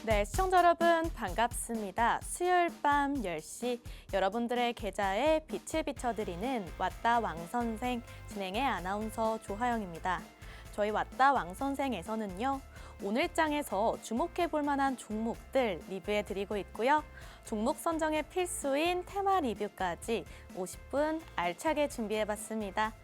네, 시청자 여러분 반갑습니다. 수요일 밤 10시 여러분들의 계좌에 빛을 비춰드리는 왔다 왕선생 진행의 아나운서 조하영입니다. 저희 왔다 왕선생에서는요. 오늘 장에서 주목해볼 만한 종목들 리뷰해드리고 있고요. 종목 선정에 필수인 테마 리뷰까지 50분 알차게 준비해봤습니다.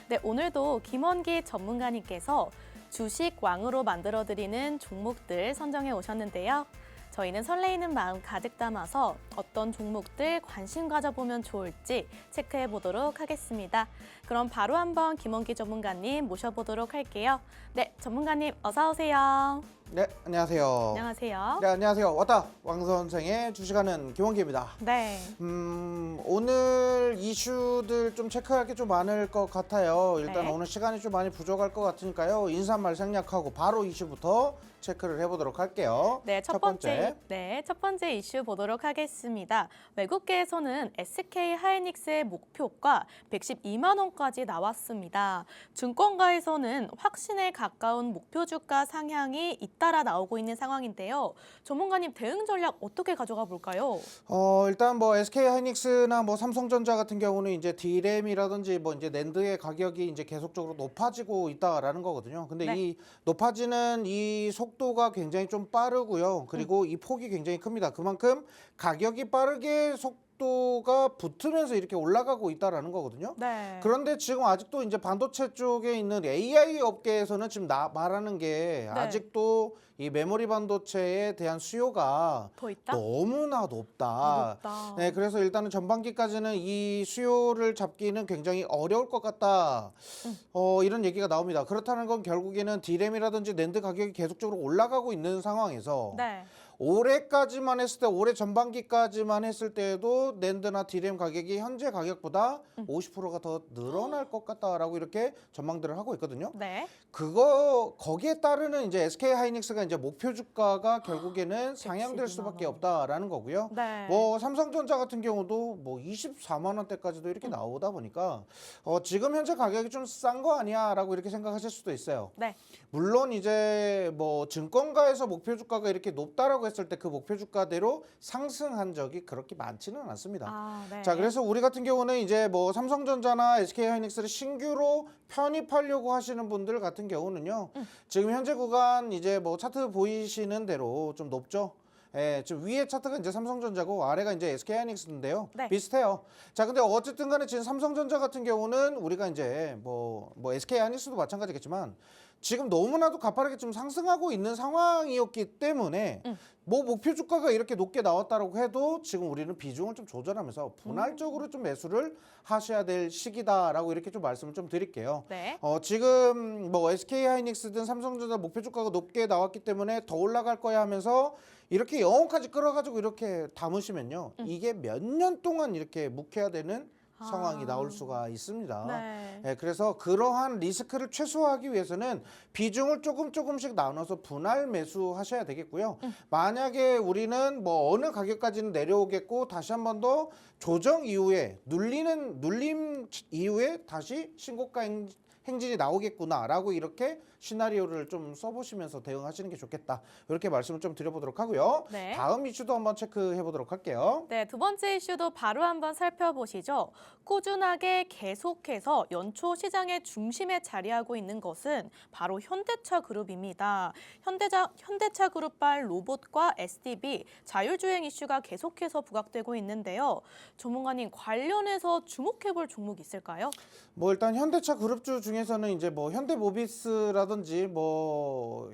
네, 오늘도 김원기 전문가님께서 주식 왕으로 만들어드리는 종목들 선정해 오셨는데요. 저희는 설레이는 마음 가득 담아서 어떤 종목들 관심 가져보면 좋을지 체크해 보도록 하겠습니다. 그럼 바로 한번 김원기 전문가님 모셔보도록 할게요. 네, 전문가님 어서 오세요. 네, 안녕하세요. 안녕하세요. 네, 안녕하세요. 왔다 왕 선생의 주식하는 김원기입니다. 네. 오늘 이슈들 좀 체크할 게 좀 많을 것 같아요. 일단 네. 오늘 시간이 좀 많이 부족할 것 같으니까요. 인사말 생략하고 바로 이슈부터 체크를 해보도록 할게요. 네, 첫 번째 이슈 보도록 하겠습니다. 외국계에서는 SK 하이닉스의 목표가 112만 원까지 나왔습니다. 증권가에서는 확신에 가까운 목표 주가 상향이 잇따라 나오고 있는 상황인데요. 전문가님 대응 전략 어떻게 가져가 볼까요? 일단 뭐 SK 하이닉스나 뭐 삼성전자 같은 경우는 이제 D램이라든지 뭐 이제 낸드의 가격이 이제 계속적으로 높아지고 있다라는 거거든요. 근데 네. 이 높아지는 이 속도가 굉장히 좀 빠르고요. 그리고 이 폭이 굉장히 큽니다. 그만큼 가격이 빠르게 속도가 붙으면서 이렇게 올라가고 있다라는 거거든요. 네. 그런데 지금 아직도 이제 반도체 쪽에 있는 AI 업계에서는 지금 말하는 게 아직도 이 메모리 반도체에 대한 수요가 더 있다? 너무나 높다. 높다. 네, 그래서 일단은 전반기까지는 이 수요를 잡기는 굉장히 어려울 것 같다. 이런 얘기가 나옵니다. 그렇다는 건 결국에는 D램이라든지 낸드 가격이 계속적으로 올라가고 있는 상황에서 네. 올해까지만 했을 때, 올해 전반기까지만 했을 때에도 낸드나 D램 가격이 현재 가격보다 50%가 더 늘어날 것 같다라고 이렇게 전망들을 하고 있거든요. 네. 거기에 따르는 이제 SK 하이닉스가 이제 목표 주가가 결국에는 상향될 112만 수밖에 원. 없다라는 거고요. 네. 뭐 삼성전자 같은 경우도 뭐 24만 원대까지도 이렇게 나오다 보니까 지금 현재 가격이 좀 싼 거 아니야라고 이렇게 생각하실 수도 있어요. 네. 물론 이제 뭐 증권가에서 목표 주가가 이렇게 높다라고 했을 때 그 목표 주가대로 상승한 적이 그렇게 많지는 않습니다. 아, 네. 자, 그래서 우리 같은 경우는 이제 뭐 삼성전자나 SK 하이닉스를 신규로 편입하려고 하시는 분들 같은 경우는요. 지금 현재 구간 이제 뭐 차트 보이시는 대로 좀 높죠. 예, 지금 위에 차트가 이제 삼성전자고 아래가 이제 SK 하이닉스인데요. 네. 비슷해요. 자, 근데 어쨌든 간에 지금 삼성전자 같은 경우는 우리가 이제 뭐 SK 하이닉스도 마찬가지겠지만 지금 너무나도 가파르게 좀 상승하고 있는 상황이었기 때문에 뭐 목표 주가가 이렇게 높게 나왔다고 해도 지금 우리는 비중을 좀 조절하면서 분할적으로 좀 매수를 하셔야 될 시기다라고 이렇게 좀 말씀을 좀 드릴게요. 네. 지금 뭐 SK 하이닉스든 삼성전자 목표 주가가 높게 나왔기 때문에 더 올라갈 거야 하면서 이렇게 영혼까지 끌어가지고 이렇게 담으시면요. 이게 몇 년 동안 이렇게 묵혀야 되는 상황이 나올 수가 있습니다. 네. 예, 그래서 그러한 리스크를 최소화하기 위해서는 비중을 조금씩 나눠서 분할 매수하셔야 되겠고요. 만약에 우리는 뭐 어느 가격까지는 내려오겠고 다시 한 번 더 조정 이후에 눌림 이후에 다시 신고가 행진이 나오겠구나라고 이렇게 시나리오를 좀 써보시면서 대응하시는 게 좋겠다. 이렇게 말씀을 좀 드려보도록 하고요. 네. 다음 이슈도 한번 체크해 보도록 할게요. 네, 두 번째 이슈도 바로 한번 살펴보시죠. 꾸준하게 계속해서 연초 시장의 중심에 자리하고 있는 것은 바로 현대차 그룹입니다. 현대차 그룹발 로봇과 SDB 자율주행 이슈가 계속해서 부각되고 있는데요. 전문가님 관련해서 주목해볼 종목 있을까요? 뭐 일단 현대차 그룹주 중에서는 이제 뭐 현대모비스라든지 뭐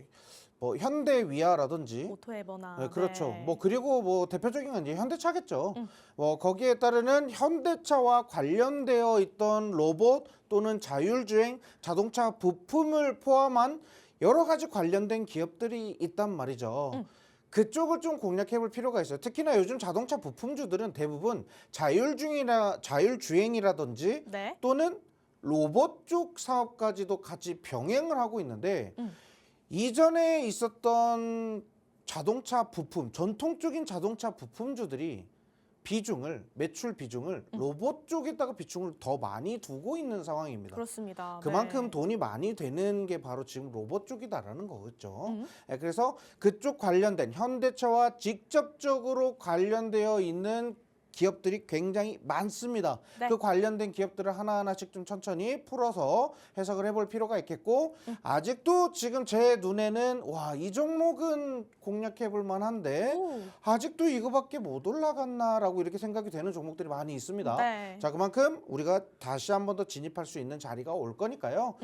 현대위아라든지 오토에버나. 네, 그렇죠. 네. 뭐 그리고 뭐 대표적인 건 이제 현대차겠죠. 뭐 거기에 따르는 현대차와 관련되어 있던 로봇 또는 자율주행 자동차 부품을 포함한 여러 가지 관련된 기업들이 있단 말이죠. 그쪽을 좀 공략해 볼 필요가 있어요. 특히나 요즘 자동차 부품주들은 대부분 자율주행이라든지 네. 또는 로봇 쪽 사업까지도 같이 병행을 하고 있는데 이전에 있었던 자동차 부품, 전통적인 자동차 부품주들이 매출 비중을 로봇 쪽에다가 비중을 더 많이 두고 있는 상황입니다. 그렇습니다. 그만큼 네. 돈이 많이 되는 게 바로 지금 로봇 쪽이다라는 거겠죠. 그래서 그쪽 관련된 현대차와 직접적으로 관련되어 있는 기업들이 굉장히 많습니다. 네. 그 관련된 기업들을 하나하나씩 좀 천천히 풀어서 해석을 해볼 필요가 있겠고 아직도 지금 제 눈에는 와, 이 종목은 공략해볼 만한데 오. 아직도 이거밖에 못 올라갔나라고 이렇게 생각이 되는 종목들이 많이 있습니다. 네. 자, 그만큼 우리가 다시 한 번 더 진입할 수 있는 자리가 올 거니까요.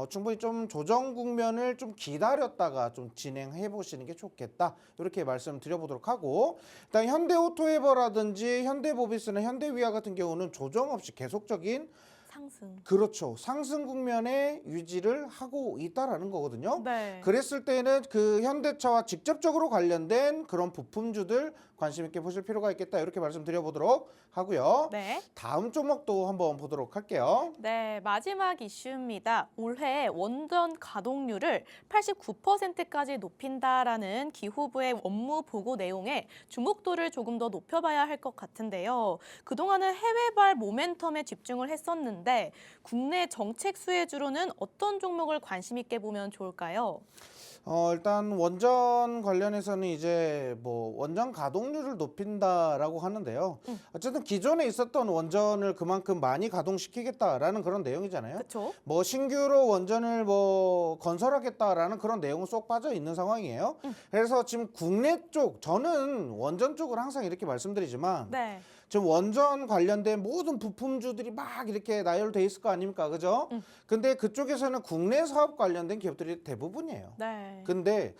충분히 좀 조정 국면을 좀 기다렸다가 좀 진행해 보시는 게 좋겠다. 이렇게 말씀드려보도록 하고, 일단 현대오토에버라든지 현대모비스나 현대위아 같은 경우는 조정 없이 계속적인 상승. 그렇죠. 상승 국면에 유지를 하고 있다라는 거거든요. 네. 그랬을 때는 그 현대차와 직접적으로 관련된 그런 부품주들 관심 있게 보실 필요가 있겠다. 이렇게 말씀드려보도록 하고요. 네. 다음 종목도 한번 보도록 할게요. 네, 마지막 이슈입니다. 올해 원전 가동률을 89%까지 높인다라는 기후부의 업무 보고 내용에 주목도를 조금 더 높여봐야 할 것 같은데요. 그동안은 해외발 모멘텀에 집중을 했었는데 국내 정책 수혜주로는 어떤 종목을 관심 있게 보면 좋을까요? 일단 원전 관련해서는 이제 뭐 원전 가동률을 높인다라고 하는데요. 어쨌든 기존에 있었던 원전을 그만큼 많이 가동시키겠다라는 그런 내용이잖아요. 그렇죠. 뭐 신규로 원전을 뭐 건설하겠다라는 그런 내용은 쏙 빠져 있는 상황이에요. 그래서 지금 국내 쪽, 저는 원전 쪽을 항상 이렇게 말씀드리지만 네. 지금 원전 관련된 모든 부품주들이 막 이렇게 나열돼 있을 거 아닙니까? 그죠? 근데 그쪽에서는 국내 사업 관련된 기업들이 대부분이에요. 네. 근데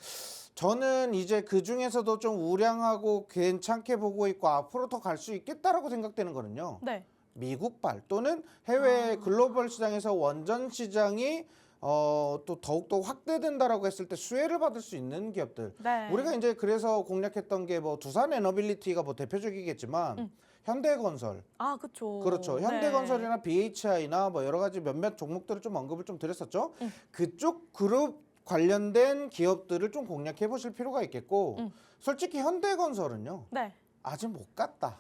저는 이제 그 중에서도 좀 우량하고 괜찮게 보고 있고 앞으로 더 갈 수 있겠다라고 생각되는 거는요. 네. 미국발 또는 해외 글로벌 시장에서 원전 시장이 또 더욱더 확대된다라고 했을 때 수혜를 받을 수 있는 기업들. 네. 우리가 이제 그래서 공략했던 게 뭐 두산 에너빌리티가 뭐 대표적이겠지만 현대건설, 아, 그렇죠. 그렇죠. 현대건설이나 BHI나 뭐 여러 가지 몇몇 종목들을 좀 언급을 좀 드렸었죠. 그쪽 그룹 관련된 기업들을 좀 공략해 보실 필요가 있겠고, 솔직히 현대건설은요 네. 아직 못 갔다.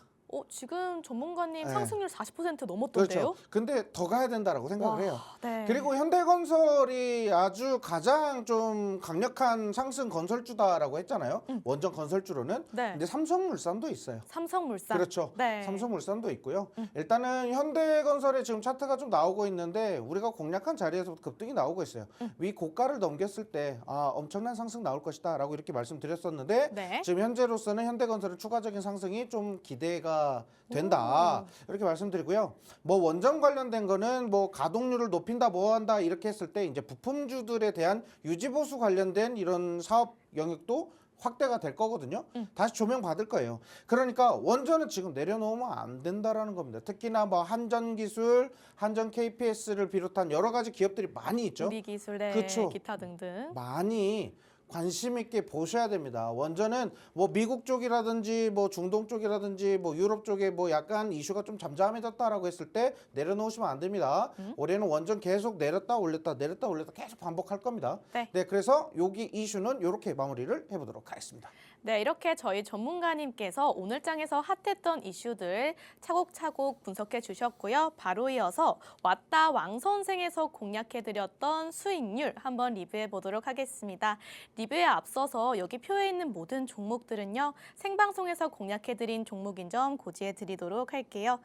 지금 전문가님 네. 상승률 40% 넘었던데요? 그렇죠. 근데 더 가야 된다라고 생각을 해요. 네. 그리고 현대건설이 아주 가장 좀 강력한 상승 건설주다라고 했잖아요. 원전 건설주로는. 네. 근데 삼성물산도 있어요. 삼성물산. 그렇죠. 네. 삼성물산도 있고요. 일단은 현대건설의 지금 차트가 좀 나오고 있는데 우리가 공략한 자리에서 급등이 나오고 있어요. 위 고가를 넘겼을 때 엄청난 상승 나올 것이다라고 이렇게 말씀드렸었는데 네. 지금 현재로서는 현대건설의 추가적인 상승이 좀 기대가 된다. 이렇게 말씀드리고요. 뭐 원전 관련된 거는 뭐 가동률을 높인다 뭐 한다 이렇게 했을 때 이제 부품주들에 대한 유지보수 관련된 이런 사업 영역도 확대가 될 거거든요. 다시 조명 받을 거예요. 그러니까 원전은 지금 내려놓으면 안 된다라는 겁니다. 특히나 뭐 한전기술, 한전 KPS를 비롯한 여러 가지 기업들이 많이 있죠. 우리기술, 네, 그쵸. 기타 등등. 많이 관심 있게 보셔야 됩니다. 원전은 뭐 미국 쪽이라든지 뭐 중동 쪽이라든지 뭐 유럽 쪽에 뭐 약간 이슈가 좀 잠잠해졌다라고 했을 때 내려놓으시면 안 됩니다. 올해는 원전 계속 내렸다 올렸다 내렸다 올렸다 계속 반복할 겁니다. 네. 그래서 여기 이슈는 이렇게 마무리를 해보도록 하겠습니다. 네, 이렇게 저희 전문가님께서 오늘 장에서 핫했던 이슈들 차곡차곡 분석해 주셨고요. 바로 이어서 왔다 왕선생에서 공략해드렸던 수익률 한번 리뷰해 보도록 하겠습니다. 리뷰에 앞서서 여기 표에 있는 모든 종목들은요. 생방송에서 공략해드린 종목인 점 고지해 드리도록 할게요.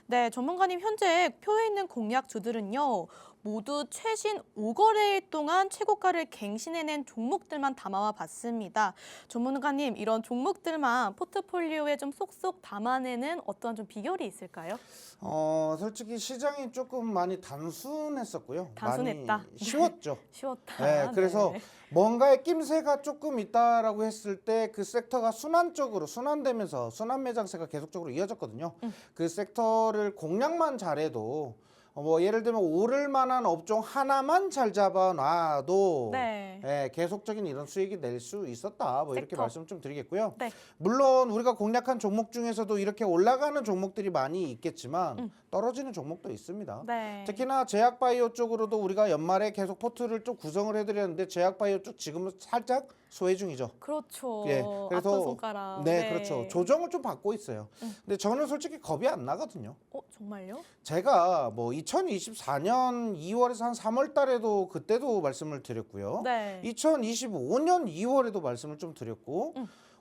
네, 전문가님 현재 표에 있는 공략주들은요. 모두 최신 5거래일 동안 최고가를 갱신해낸 종목들만 담아와 봤습니다. 전문가님, 이런 종목들만 포트폴리오에 좀 쏙쏙 담아내는 어떤 좀 비결이 있을까요? 솔직히 시장이 조금 많이 단순했었고요. 단순했다. 많이 쉬웠죠. 쉬웠다. 네, 그래서 네. 뭔가의 낌새가 조금 있다라고 했을 때 그 섹터가 순환적으로 순환되면서 순환 매장세가 계속적으로 이어졌거든요. 그 섹터를 공략만 잘해도 뭐 예를 들면 오를 만한 업종 하나만 잘 잡아놔도 네. 예, 계속적인 이런 수익이 낼 수 있었다. 뭐 이렇게 섹터. 말씀 좀 드리겠고요. 네. 물론 우리가 공략한 종목 중에서도 이렇게 올라가는 종목들이 많이 있겠지만 떨어지는 종목도 있습니다. 네. 특히나 제약바이오 쪽으로도 우리가 연말에 계속 포트를 좀 구성을 해드렸는데 제약바이오 쪽 지금은 살짝 소외 중이죠. 그렇죠. 예, 그래서 아픈 손가락. 네, 그렇죠. 조정을 좀 받고 있어요. 근데 저는 솔직히 겁이 안 나거든요. 정말요? 제가 뭐 2024년 2월에서 한 3월 달에도 그때도 말씀을 드렸고요. 네. 2025년 2월에도 말씀을 좀 드렸고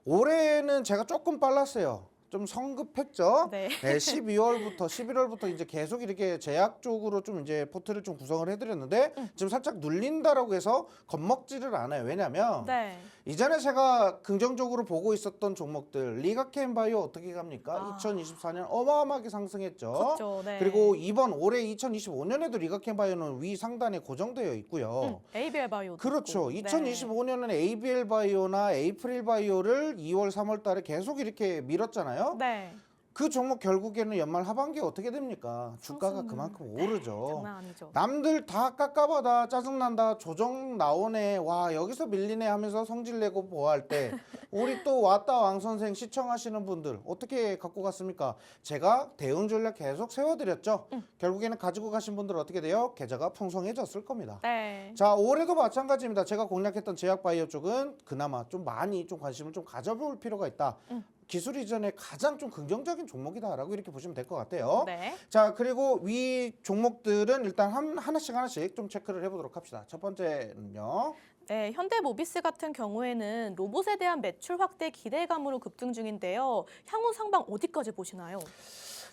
올해는 제가 조금 빨랐어요. 좀 성급했죠. 네. 12월부터 11월부터 이제 계속 이렇게 제약 쪽으로 좀 이제 포트를 좀 구성을 해드렸는데 지금 살짝 눌린다라고 해서 겁먹지를 않아요. 왜냐하면 네. 이전에 제가 긍정적으로 보고 있었던 종목들 리가켄바이오 어떻게 갑니까? 2024년 어마어마하게 상승했죠. 그렇죠. 네. 그리고 이번 올해 2025년에도 리가켄바이오는 위 상단에 고정되어 있고요. ABL 바이오도 그렇죠. 있고. 2025년에는 ABL 바이오나 에이프릴 바이오를 2월, 3월 달에 계속 이렇게 밀었잖아요. 네. 그 종목 결국에는 연말 하반기에 어떻게 됩니까? 주가가 상승. 그만큼 오르죠. 장난 아니죠. 남들 다 깎아봐다 짜증난다 조정 나오네 와 여기서 밀리네 하면서 성질내고 보호할 때 우리 또 왔다 왕 선생 시청하시는 분들 어떻게 갖고 갔습니까? 제가 대응 전략 계속 세워드렸죠. 결국에는 가지고 가신 분들 어떻게 돼요? 계좌가 풍성해졌을 겁니다. 네. 자 올해도 마찬가지입니다. 제가 공략했던 제약바이오 쪽은 그나마 좀 많이 좀 관심을 좀 가져볼 필요가 있다. 기술 이전에 가장 좀 긍정적인 종목이다라고 이렇게 보시면 될 것 같아요. 네. 자 그리고 위 종목들은 일단 하나씩 좀 체크를 해보도록 합시다. 첫 번째는요. 네, 현대모비스 같은 경우에는 로봇에 대한 매출 확대 기대감으로 급등 중인데요. 향후 상방 어디까지 보시나요?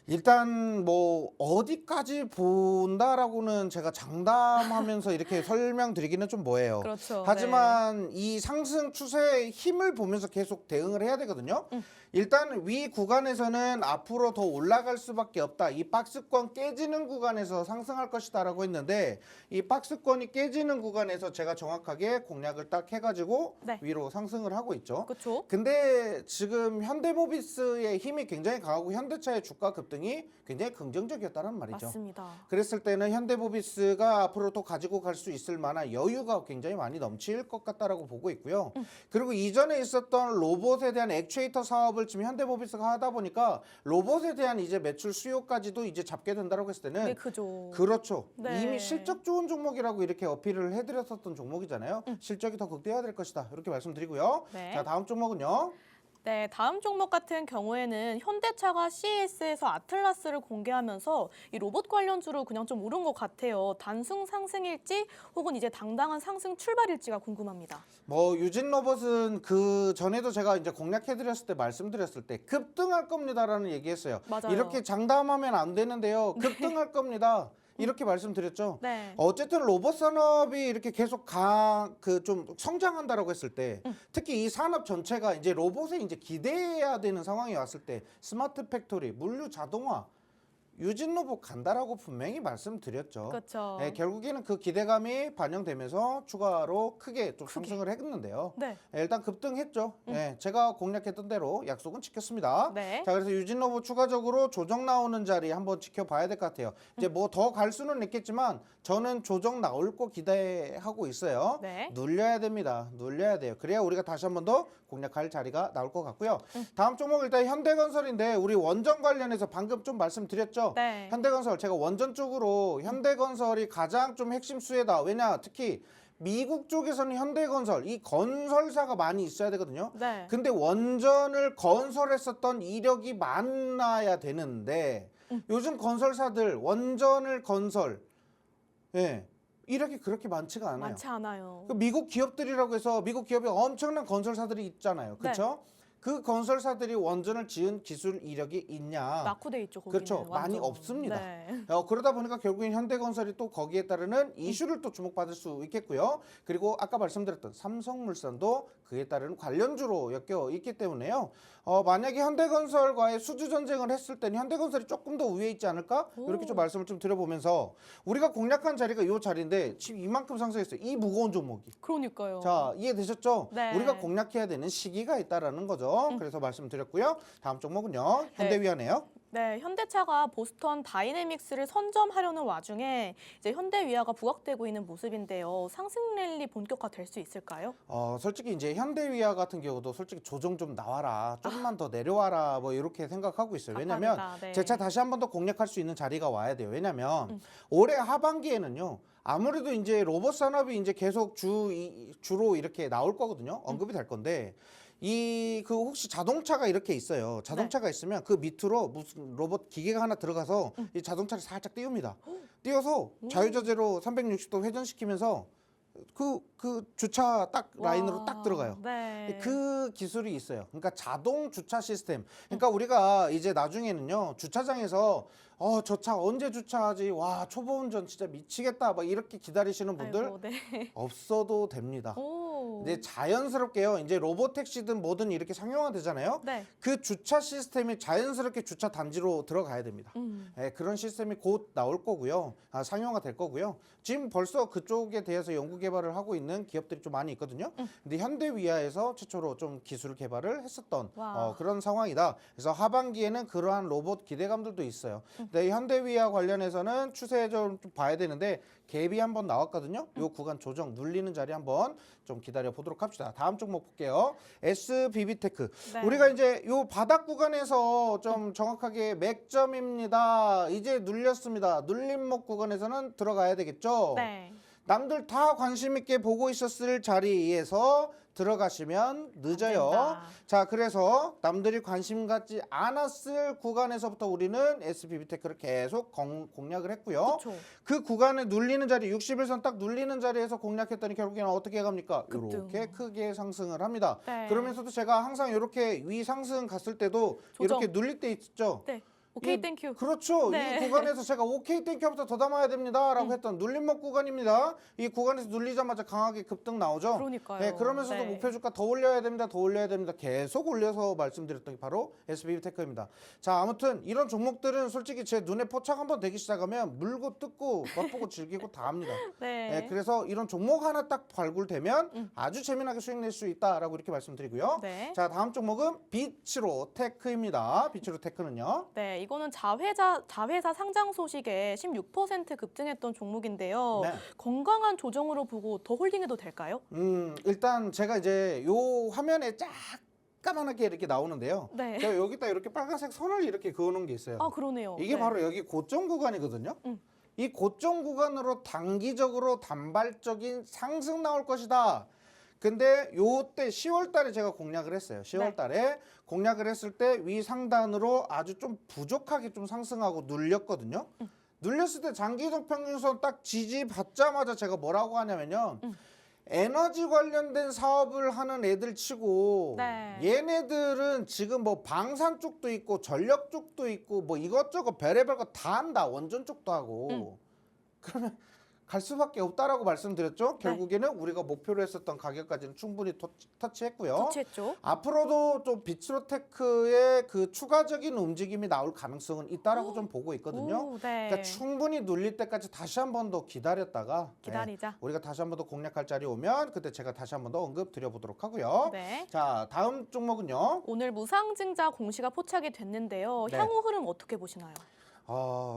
일단 뭐 어디까지 본다라고는 제가 장담하면서 이렇게 설명드리기는 좀 뭐해요. 그렇죠. 하지만 이 상승 추세의 힘을 보면서 계속 대응을 해야 되거든요. 일단 위 구간에서는 앞으로 더 올라갈 수밖에 없다. 이 박스권 깨지는 구간에서 상승할 것이다라고 했는데 이 박스권이 깨지는 구간에서 제가 정확하게 공략을 딱 해가지고 네. 위로 상승을 하고 있죠. 그렇죠. 근데 지금 현대모비스의 힘이 굉장히 강하고 현대차의 주가 급등이 굉장히 긍정적이었다는 말이죠. 맞습니다. 그랬을 때는 현대모비스가 앞으로 또 가지고 갈 수 있을 만한 여유가 굉장히 많이 넘칠 것 같다라고 보고 있고요. 그리고 이전에 있었던 로봇에 대한 액추에이터 사업을 지금 현대모비스가 하다 보니까 로봇에 대한 이제 매출 수요까지도 이제 잡게 된다라고 했을 때는 네, 그죠. 그렇죠. 네. 이미 실적 좋은 종목이라고 이렇게 어필을 해드렸었던 종목이잖아요. 실적이 더 극대화될 것이다. 이렇게 말씀드리고요. 네. 자 다음 종목은요. 네, 다음 종목 같은 경우에는 현대차가 CES에서 아틀라스를 공개하면서 이 로봇 관련주로 그냥 좀 오른 것 같아요. 단순 상승일지 혹은 이제 당당한 상승 출발일지가 궁금합니다. 뭐 유진 로봇은 그 전에도 제가 이제 공략해드렸을 때 말씀드렸을 때 급등할 겁니다라는 얘기했어요. 맞아요. 이렇게 장담하면 안 되는데요. 급등할 겁니다. 이렇게 말씀드렸죠. 네. 어쨌든 로봇 산업이 이렇게 계속 좀 성장한다라고 했을 때, 특히 이 산업 전체가 이제 로봇에 이제 기대해야 되는 상황이 왔을 때, 스마트 팩토리, 물류 자동화, 유진 로봇 간다라고 분명히 말씀드렸죠. 그렇죠. 네, 결국에는 그 기대감이 반영되면서 추가로 크게 좀 상승을 했는데요. 네. 일단 급등했죠. 네, 제가 공략했던 대로 약속은 지켰습니다. 네. 자, 그래서 유진 로봇 추가적으로 조정 나오는 자리 한번 지켜봐야 될 것 같아요. 이제 뭐 더 갈 수는 있겠지만 저는 조정 나올 거 기대하고 있어요. 네. 눌려야 됩니다. 눌려야 돼요. 그래야 우리가 다시 한 번 더 공략할 자리가 나올 것 같고요. 다음 종목 일단 현대건설인데 우리 원전 관련해서 방금 좀 말씀드렸죠. 네. 현대건설 제가 원전 쪽으로 현대건설이 가장 좀 핵심 수혜다. 왜냐 특히 미국 쪽에서는 현대건설 이 건설사가 많이 있어야 되거든요. 네. 근데 원전을 건설했었던 이력이 많아야 되는데 요즘 건설사들 원전을 건설 예 이력이 그렇게 많지가 않아요. 많지 않아요. 그 미국 기업들이라고 해서 미국 기업이 엄청난 건설사들이 있잖아요. 그렇죠? 그 건설사들이 원전을 지은 기술 이력이 있냐? 낙후돼 있죠. 거기는. 그렇죠. 많이 완전. 없습니다. 네. 그러다 보니까 결국엔 현대건설이 또 거기에 따르는 이슈를 또 주목받을 수 있겠고요. 그리고 아까 말씀드렸던 삼성물산도 그에 따른 관련주로 엮여 있기 때문에요. 만약에 현대건설과의 수주 전쟁을 했을 때는 현대건설이 조금 더 위에 있지 않을까? 이렇게 좀 말씀을 좀 드려보면서 우리가 공략한 자리가 이 자리인데 지금 이만큼 상승했어요. 이 무거운 종목이. 그러니까요. 자, 이해되셨죠? 네. 우리가 공략해야 되는 시기가 있다라는 거죠. 그래서 말씀드렸고요. 다음 종목은요. 현대위안이에요. 네, 현대차가 보스턴 다이내믹스를 선점하려는 와중에 이제 현대위아가 부각되고 있는 모습인데요. 상승 랠리 본격화될 수 있을까요? 솔직히 이제 현대위아 같은 경우도 솔직히 조정 좀 나와라, 조금만 더 내려와라, 뭐 이렇게 생각하고 있어요. 왜냐면 답답하다, 네. 제 차 다시 한 번 더 공략할 수 있는 자리가 와야 돼요. 왜냐면 올해 하반기에는요. 아무래도 이제 로봇 산업이 이제 계속 주로 이렇게 나올 거거든요. 언급이 될 건데 혹시 자동차가 이렇게 있어요. 자동차가 있으면 그 밑으로 무슨 로봇 기계가 하나 들어가서 이 자동차를 살짝 띄웁니다. 띄워서 자유자재로 360도 회전시키면서 그 주차 딱 라인으로 와, 딱 들어가요. 네. 그 기술이 있어요. 그러니까 자동 주차 시스템. 그러니까 우리가 이제 나중에는요, 주차장에서 저 차 언제 주차하지? 와, 초보 운전 진짜 미치겠다. 막 이렇게 기다리시는 분들 아이고, 네. 없어도 됩니다. 오. 이제 자연스럽게요. 이제 로봇 택시든 뭐든 이렇게 상용화되잖아요. 네. 그 주차 시스템이 자연스럽게 주차 단지로 들어가야 됩니다. 그런 시스템이 곧 나올 거고요. 상용화될 거고요. 지금 벌써 그쪽에 대해서 연구 개발을 하고 있는 기업들이 좀 많이 있거든요. 근데 현대위아에서 최초로 좀 기술 개발을 했었던 와. 그런 상황이다. 그래서 하반기에는 그러한 로봇 기대감들도 있어요. 근데 이 현대위아 관련해서는 추세 좀 봐야 되는데 갭이 한번 나왔거든요. 요 구간 조정 눌리는 자리 한번 좀 기다려 보도록 합시다. 다음 종목 볼게요. SBB테크. 네. 우리가 이제 요 바닥 구간에서 좀 정확하게 맥점입니다. 이제 눌렸습니다. 눌림목 구간에서는 들어가야 되겠죠. 네. 남들 다 관심 있게 보고 있었을 자리에서 들어가시면 늦어요. 된다. 자, 그래서 남들이 관심 갖지 않았을 구간에서부터 우리는 SBB테크를 계속 공략을 했고요. 그렇죠. 그 구간에 눌리는 자리, 60일선 딱 눌리는 자리에서 공략했더니 결국에는 어떻게 갑니까? 급등. 이렇게 크게 상승을 합니다. 네. 그러면서도 제가 항상 이렇게 위 상승 갔을 때도 조정. 이렇게 눌릴 때 있죠. 네. 오케이, 이- 땡큐. 그렇죠. 네. 이 구간에서 제가 오케이 땡큐부터 더 담아야 됩니다라고 했던 눌림목 구간입니다. 이 구간에서 눌리자마자 강하게 급등 나오죠. 그러니까요. 네, 그러면서도 네. 목표 주가 더 올려야 됩니다. 더 올려야 됩니다. 계속 올려서 말씀드렸던 게 바로 SBB테크입니다. 자, 아무튼 이런 종목들은 솔직히 제 눈에 포착 한번 되기 시작하면 물고 뜯고 맛보고 즐기고 다 합니다. 네. 네, 그래서 이런 종목 하나 딱 발굴되면 아주 재미나게 수익 낼 수 있다라고 이렇게 말씀드리고요. 네. 자, 다음 종목은 비츠로테크입니다. 비츠로테크는요. 네, 이거는 자회사 상장 소식에 16% 급등했던 종목인데요. 네. 건강한 조정으로 보고 더 홀딩해도 될까요? 일단 제가 이제 요 화면에 까만하게 이렇게 나오는데요. 네. 제가 여기다 이렇게 빨간색 선을 이렇게 그어놓은 게 있어요. 아, 그러네요. 이게 네. 바로 여기 고점 구간이거든요. 이 고점 구간으로 단기적으로 단발적인 상승 나올 것이다. 근데 요때 10월 달에 제가 공략을 했어요. 10월 달에 공략을 했을 때 위 상단으로 아주 좀 부족하게 좀 상승하고 눌렸거든요. 눌렸을 때 장기이동 평균선 딱 지지받자마자 제가 뭐라고 하냐면요. 에너지 관련된 사업을 하는 애들 치고 네. 얘네들은 지금 뭐 방산 쪽도 있고 전력 쪽도 있고 뭐 이것저것 별의별 거 다 한다. 원전 쪽도 하고. 그러면 갈 수밖에 없다라고 말씀드렸죠. 결국에는 우리가 목표로 했었던 가격까지는 충분히 터치했고요. 터치했죠. 앞으로도 좀 비츠로테크의 그 추가적인 움직임이 나올 가능성은 있다라고 좀 보고 있거든요. 오, 네. 그러니까 충분히 눌릴 때까지 다시 한 번 더 기다렸다가 기다리자. 우리가 다시 한 번 더 공략할 자리 오면 그때 제가 다시 한 번 더 언급 드려보도록 하고요. 네. 자, 다음 종목은요. 오늘 무상증자 공시가 포착이 됐는데요. 네. 향후 흐름 어떻게 보시나요?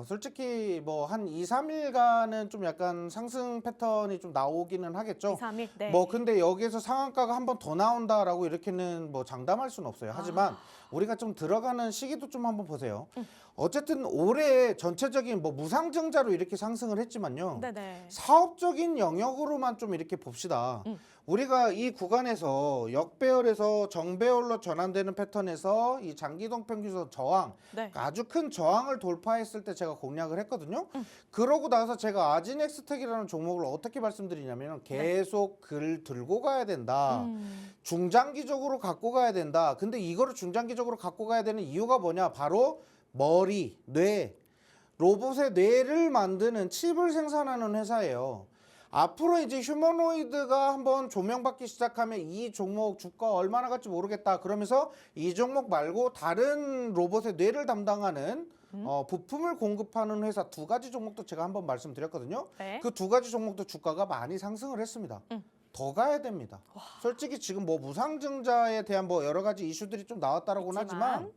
솔직히 뭐 한 2, 3일간은 좀 약간 상승 패턴이 좀 나오기는 하겠죠. 2, 3일. 네. 뭐 근데 여기에서 상한가가 한 번 더 나온다라고 이렇게는 뭐 장담할 수는 없어요. 하지만 우리가 좀 들어가는 시기도 좀 한번 보세요. 어쨌든 올해 전체적인 뭐 무상증자로 이렇게 상승을 했지만요. 네네. 사업적인 영역으로만 좀 이렇게 봅시다. 우리가 이 구간에서 역배열에서 정배열로 전환되는 패턴에서 이 장기동 평균선 저항, 네. 아주 큰 저항을 돌파했을 때 제가 공략을 했거든요. 그러고 나서 제가 아진엑스텍이라는 종목을 어떻게 말씀드리냐면 계속 글 들고 가야 된다. 중장기적으로 갖고 가야 된다. 근데 이거를 중장기적으로 갖고 가야 되는 이유가 뭐냐? 바로 머리, 뇌, 로봇의 뇌를 만드는 칩을 생산하는 회사예요. 앞으로 이제 휴머노이드가 한번 조명받기 시작하면 이 종목 주가 얼마나 갈지 모르겠다. 그러면서 이 종목 말고 다른 로봇의 뇌를 담당하는 부품을 공급하는 회사 두 가지 종목도 제가 한번 말씀드렸거든요. 네. 그 두 가지 종목도 주가가 많이 상승을 했습니다. 더 가야 됩니다. 솔직히 지금 뭐 무상증자에 대한 뭐 여러 가지 이슈들이 좀 나왔다고는 있지만. 하지만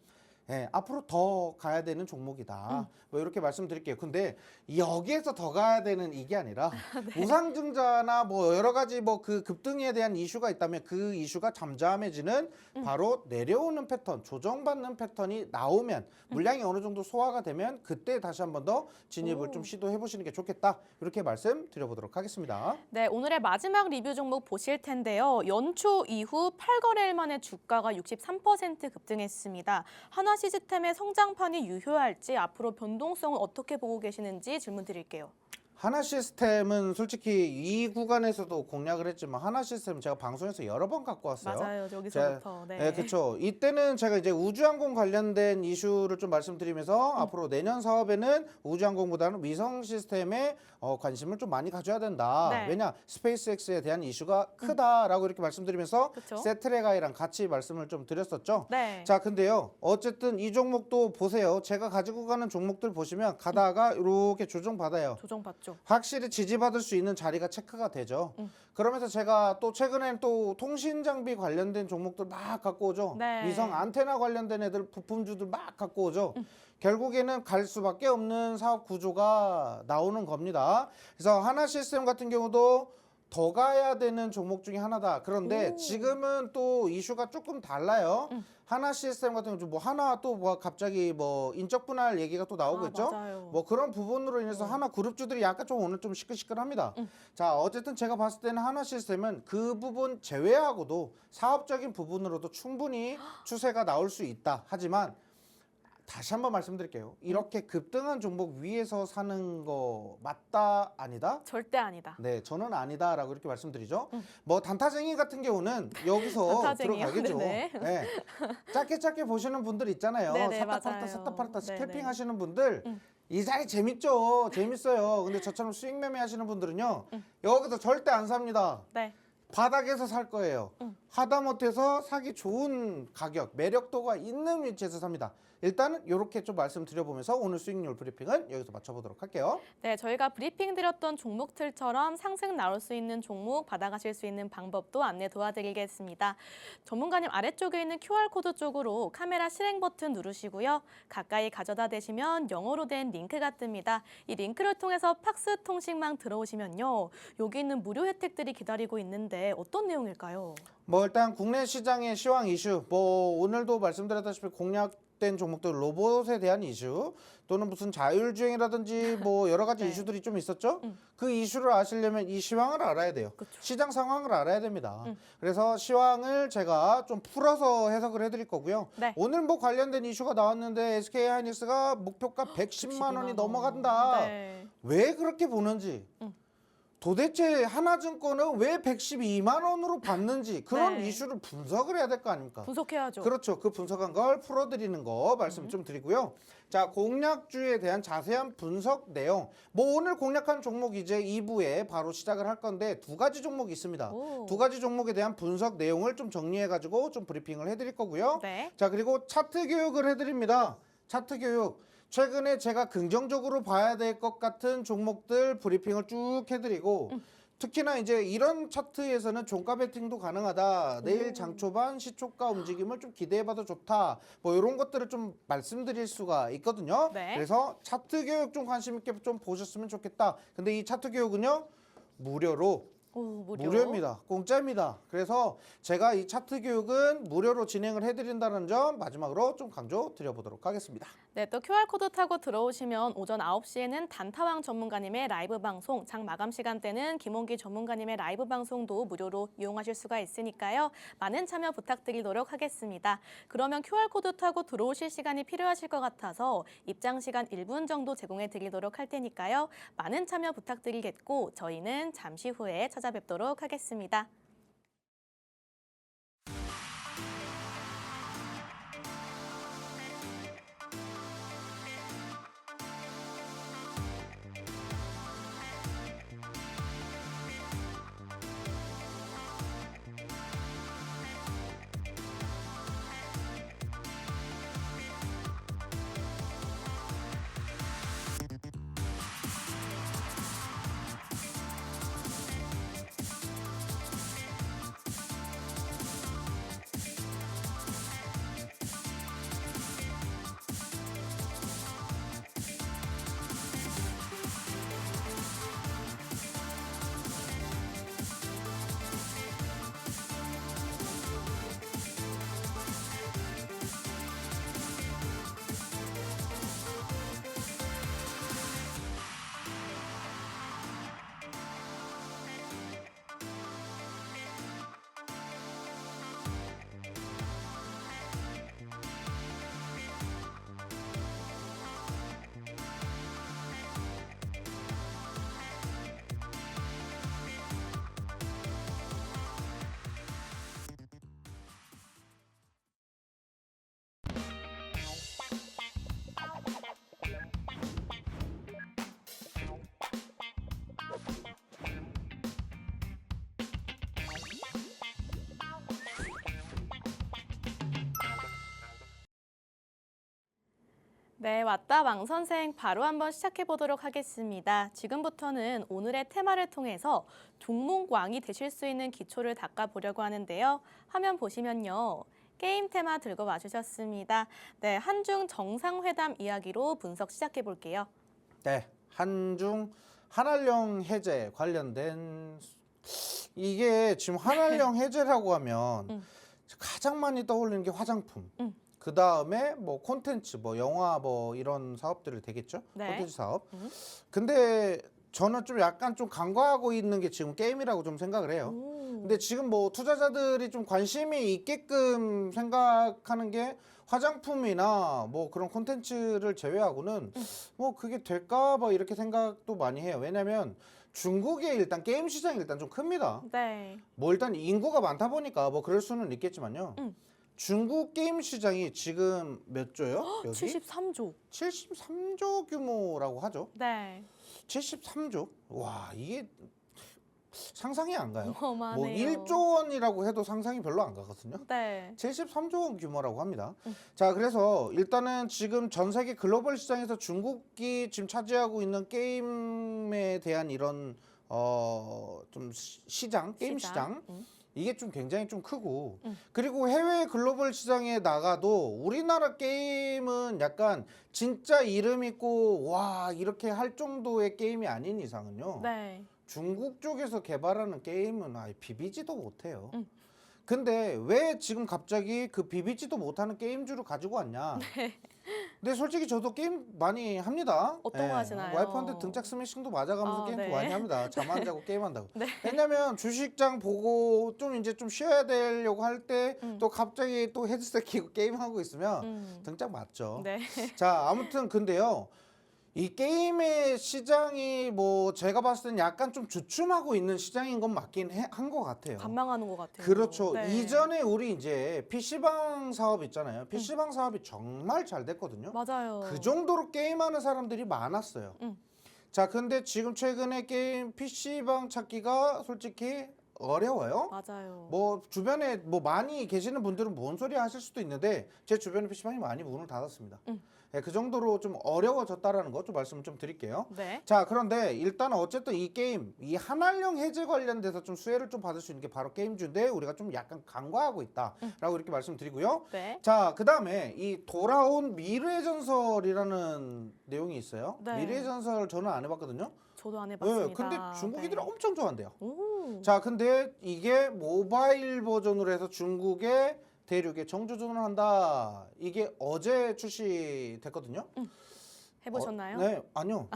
예, 앞으로 더 가야 되는 종목이다. 뭐 이렇게 말씀드릴게요. 근데 여기에서 더 가야 되는 이게 아니라 우상증자나 뭐 여러 가지 뭐 그 급등에 대한 이슈가 있다면 그 이슈가 잠잠해지는 바로 내려오는 패턴, 조정받는 패턴이 나오면 물량이 어느 정도 소화가 되면 그때 다시 한 번 더 진입을 좀 시도해 보시는 게 좋겠다. 이렇게 말씀드려보도록 하겠습니다. 네, 오늘의 마지막 리뷰 종목 보실 텐데요. 연초 이후 8거래일 만에 주가가 63% 급등했습니다. 하나 시스템의 성장판이 유효할지 앞으로 변동성을 어떻게 보고 계시는지 질문 드릴게요. 하나 시스템은 솔직히 이 구간에서도 공략을 했지만 하나 시스템 제가 방송에서 여러 번 갖고 왔어요. 맞아요. 여기서부터. 네. 네, 그렇죠. 이때는 제가 이제 우주항공 관련된 이슈를 좀 말씀드리면서 앞으로 내년 사업에는 우주항공보다는 위성 시스템에 관심을 좀 많이 가져야 된다. 네. 왜냐, 스페이스X에 대한 이슈가 크다라고 이렇게 말씀드리면서 그쵸? 세트레가이랑 같이 말씀을 좀 드렸었죠. 네. 자, 근데요. 어쨌든 이 종목도 보세요. 제가 가지고 가는 종목들 보시면 가다가 이렇게 조정받아요. 조정받죠. 확실히 지지받을 수 있는 자리가 체크가 되죠. 그러면서 제가 또 최근엔 또 통신 장비 관련된 종목들 막 갖고 오죠. 네. 위성 안테나 관련된 애들 부품주들 막 갖고 오죠. 결국에는 갈 수밖에 없는 사업 구조가 나오는 겁니다. 그래서 하나 시스템 같은 경우도 더 가야 되는 종목 중에 하나다. 그런데 지금은 또 이슈가 조금 달라요. 하나 시스템 같은 경우 뭐 하나 또 뭐 갑자기 뭐 인적 분할 얘기가 또 나오고 있죠. 맞아요. 뭐 그런 부분으로 인해서 하나 그룹주들이 약간 좀 오늘 좀 시끌시끌합니다. 자, 어쨌든 제가 봤을 때는 하나 시스템은 그 부분 제외하고도 사업적인 부분으로도 충분히 추세가 나올 수 있다. 하지만 다시 한번 말씀드릴게요. 이렇게 급등한 종목 위에서 사는 거 맞다 아니다? 절대 아니다. 네, 저는 아니다라고 이렇게 말씀드리죠. 뭐 단타쟁이 같은 경우는 여기서 단타쟁이요? 들어가겠죠. 네네. 네. 짧게 보시는 분들 있잖아요. 네네, 샀다 팔았다 맞아요. 샀다 팔았다 네네. 스캐핑 하시는 분들 이 자리 재밌죠. 재밌어요. 근데 저처럼 수익 매매 하시는 분들은요. 여기서 절대 안 삽니다. 네. 바닥에서 살 거예요. 하다못해서 사기 좋은 가격, 매력도가 있는 위치에서 삽니다. 일단은 이렇게 좀 말씀드려보면서 오늘 수익률 브리핑은 여기서 마쳐보도록 할게요. 네, 저희가 브리핑 드렸던 종목들처럼 상승 나올 수 있는 종목 받아가실 수 있는 방법도 안내 도와드리겠습니다. 전문가님 아래쪽에 있는 QR코드 쪽으로 카메라 실행 버튼 누르시고요. 가까이 가져다 대시면 영어로 된 링크가 뜹니다. 이 링크를 통해서 팍스 통신망 들어오시면요. 여기 있는 무료 혜택들이 기다리고 있는데 어떤 내용일까요? 뭐 일단 국내 시장의 시황 이슈, 뭐 오늘도 말씀드렸다시피 공략된 종목들 로봇에 대한 이슈 또는 무슨 자율주행이라든지 뭐 여러 가지 네. 이슈들이 좀 있었죠. 그 이슈를 아시려면 이 시황을 알아야 돼요. 그쵸. 시장 상황을 알아야 됩니다. 그래서 시황을 제가 좀 풀어서 해석을 해드릴 거고요. 네. 오늘 뭐 관련된 이슈가 나왔는데 SK 하이닉스가 목표가 110만 원이 넘어간다. 네. 왜 그렇게 보는지. 도대체 하나증권은 왜 112만 원으로 받는지 그런 네. 이슈를 분석을 해야 될 거 아닙니까? 분석해야죠. 그렇죠. 그 분석한 걸 풀어드리는 거 말씀 좀 드리고요. 자, 공략주에 대한 자세한 분석 내용. 뭐 오늘 공략한 종목 이제 2부에 바로 시작을 할 건데 두 가지 종목이 있습니다. 오. 두 가지 종목에 대한 분석 내용을 좀 정리해가지고 좀 브리핑을 해드릴 거고요. 네. 자, 그리고 차트 교육을 해드립니다. 차트 교육. 최근에 제가 긍정적으로 봐야 될 것 같은 종목들 브리핑을 쭉 해드리고 특히나 이제 이런 차트에서는 종가 베팅도 가능하다. 내일 장초반 시초가 움직임을 좀 기대해봐도 좋다. 뭐 이런 것들을 좀 말씀드릴 수가 있거든요. 네. 그래서 차트 교육 좀 관심 있게 좀 보셨으면 좋겠다. 근데 이 차트 교육은요 무료로. 오, 무료입니다. 공짜입니다. 그래서 제가 이 차트 교육은 무료로 진행을 해드린다는 점 마지막으로 좀 강조 드려보도록 하겠습니다. 네, 또 QR코드 타고 들어오시면 오전 9시에는 단타왕 전문가님의 라이브 방송, 장 마감 시간대는 김홍기 전문가님의 라이브 방송도 무료로 이용하실 수가 있으니까요. 많은 참여 부탁드리도록 하겠습니다. 그러면 QR코드 타고 들어오실 시간이 필요하실 것 같아서 입장 시간 1분 정도 제공해 드리도록 할 테니까요. 많은 참여 부탁드리겠고 저희는 잠시 후에 찾아뵙도록 하겠습니다. 네, 왔다 왕 선생 바로 한번 시작해 보도록 하겠습니다. 지금부터는 오늘의 테마를 통해서 종목왕이 되실 수 있는 기초를 닦아 보려고 하는데요. 화면 보시면요. 게임 테마 들고 와주셨습니다. 네, 한중 정상회담 이야기로 분석 시작해 볼게요. 네, 한중 한한령 해제 관련된 이게 지금 한한령 해제라고 하면 가장 많이 떠올리는 게 화장품. 그 다음에 뭐 콘텐츠, 뭐 영화, 뭐 이런 사업들이 되겠죠. 네. 콘텐츠 사업. 근데 저는 좀 약간 좀 간과하고 있는 게 지금 게임이라고 좀 생각을 해요. 근데 지금 뭐 투자자들이 좀 관심이 있게끔 생각하는 게 화장품이나 뭐 그런 콘텐츠를 제외하고는 뭐 그게 될까 봐 이렇게 생각도 많이 해요. 왜냐면 중국의 일단 게임 시장이 일단 좀 큽니다. 네. 뭐 일단 인구가 많다 보니까 뭐 그럴 수는 있겠지만요. 중국 게임 시장이 지금 몇 조요? 여기 73조. 73조 규모라고 하죠. 네. 73조? 와, 이게 상상이 안 가요. 뭐 어마어마하네요. 1조 원이라고 해도 상상이 별로 안 가거든요. 네. 73조 원 규모라고 합니다. 자, 그래서 일단은 지금 전 세계 글로벌 시장에서 중국이 지금 차지하고 있는 게임에 대한 이런 좀 시장, 게임 시장. 이게 좀 굉장히 좀 크고 그리고 해외 글로벌 시장에 나가도 우리나라 게임은 약간 진짜 이름 있고 와 이렇게 할 정도의 게임이 아닌 이상은요. 네. 중국 쪽에서 개발하는 게임은 아예 비비지도 못해요. 근데 왜 지금 갑자기 그 비비지도 못하는 게임주를 가지고 왔냐? 근데 솔직히 저도 게임 많이 합니다. 어떤 거 하시나요? 와이프한테 등짝 스매싱도 맞아가면서 게임도 네. 많이 합니다. 잠 안 자고 게임한다고. 네. 왜냐면 주식장 보고 좀 이제 좀 쉬어야 되려고 할 때 또 갑자기 또 헤드셋 끼고 게임하고 있으면 등짝 맞죠. 네. 자, 아무튼 근데요. 이 게임의 시장이 뭐 제가 봤을 땐 약간 좀 주춤하고 있는 시장인 건 맞긴 한 것 같아요. 관망하는 것 같아요. 그렇죠. 네. 이전에 우리 이제 PC방 사업 있잖아요. PC방 사업이 정말 잘 됐거든요. 맞아요. 그 정도로 게임하는 사람들이 많았어요. 자, 근데 지금 최근에 게임 PC방 찾기가 솔직히 어려워요. 맞아요. 뭐 주변에 뭐 많이 계시는 분들은 뭔 소리 하실 수도 있는데 제 주변에 PC방이 많이 문을 닫았습니다. 네, 그 정도로 좀 어려워졌다라는 거 좀 말씀을 좀 드릴게요. 네. 자, 그런데 일단 어쨌든 이 게임, 이 한한령 해제 관련돼서 좀 수혜를 좀 받을 수 있는 게 바로 게임주인데 우리가 좀 약간 간과하고 있다라고 이렇게 말씀드리고요. 네. 자, 그 다음에 이 돌아온 미래의 전설이라는 내용이 있어요. 네. 미래의 전설 저는 안 해봤거든요. 저도 안 해봤습니다. 네, 근데 중국이들이 네. 엄청 좋아한대요. 오. 자, 근데 이게 모바일 버전으로 해서 중국의 대륙에 정주전을 한다. 이게 어제 출시됐거든요. 해보셨나요? 네, 아니요.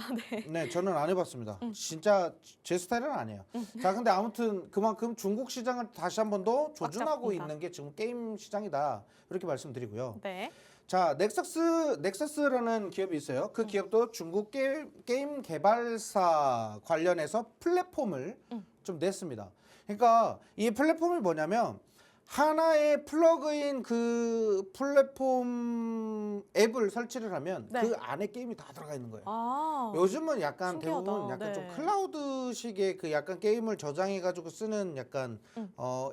네, 저는 안 해봤습니다. 진짜 제 스타일은 아니에요. 자, 근데 아무튼 그만큼 중국 시장을 다시 한 번 더 조준하고 잡힌다. 있는 게 지금 게임 시장이다. 이렇게 말씀드리고요. 네. 자, 넥서스라는 기업이 있어요. 그 기업도 중국 게임 개발사 관련해서 플랫폼을 좀 냈습니다. 그러니까 이 플랫폼이 뭐냐면 하나의 플러그인 그 플랫폼 앱을 설치를 하면 네. 그 안에 게임이 다 들어가 있는 거예요. 아. 요즘은 약간 신기하다. 대부분 약간 네. 좀 클라우드식의 그 약간 게임을 저장해 가지고 쓰는 약간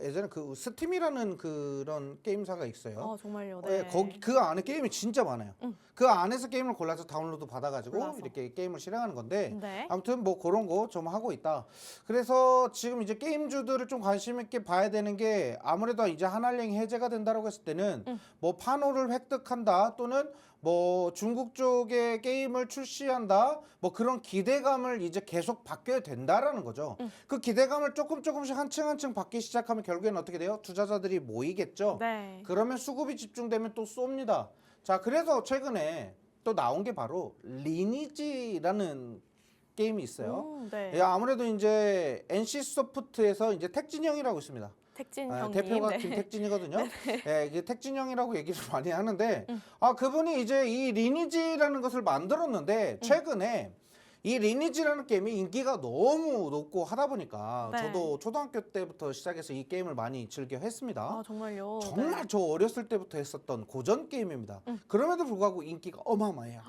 예전에 그 스팀이라는 그런 게임사가 있어요. 정말요. 네, 네. 거기 그 안에 게임이 진짜 많아요. 그 안에서 게임을 골라서 다운로드 받아가지고 골라서. 이렇게 게임을 실행하는 건데 네. 아무튼 뭐 그런 거 좀 하고 있다. 그래서 지금 이제 게임주들을 좀 관심 있게 봐야 되는 게 아무래도 이제 한한령이 해제가 된다라고 했을 때는 뭐 판호를 획득한다 또는 뭐 중국 쪽에 게임을 출시한다 뭐 그런 기대감을 이제 계속 받게 된다라는 거죠. 그 기대감을 조금씩 한층 받기 시작하면 결국에는 어떻게 돼요? 투자자들이 모이겠죠. 네. 그러면 수급이 집중되면 또 쏩니다. 자, 그래서 최근에 또 나온 게 바로 리니지라는 게임이 있어요. 네. 예, 아무래도 이제 NC 소프트에서 이제 택진형이라고 있습니다. 택진 아, 형님. 대표가 네. 김택진이거든요. 예, 이게 택진형이라고 얘기를 많이 하는데, 아, 그분이 이제 이 리니지라는 것을 만들었는데, 최근에 이 리니지라는 게임이 인기가 너무 높고 하다 보니까 네. 저도 초등학교 때부터 시작해서 이 게임을 많이 즐겨 했습니다. 아, 정말요. 정말 네. 저 어렸을 때부터 했었던 고전 게임입니다. 그럼에도 불구하고 인기가 어마어마해요.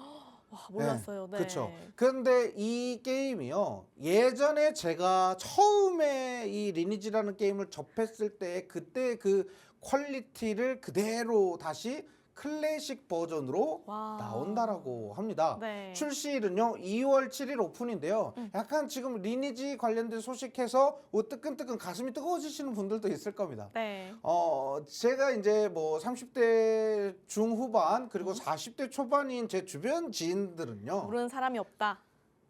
와, 몰랐어요. 네. 그렇죠. 그런데 이 게임이요. 예전에 제가 처음에 이 리니지라는 게임을 접했을 때 그때 그 퀄리티를 그대로 다시 클래식 버전으로 와. 나온다라고 합니다. 네. 출시일은요 2월 7일 오픈인데요. 약간 지금 리니지 관련된 소식해서 뜨끈뜨끈 가슴이 뜨거워지시는 분들도 있을 겁니다. 네. 제가 이제 뭐 30대 중후반 그리고 40대 초반인 제 주변 지인들은요 모르는 사람이 없다.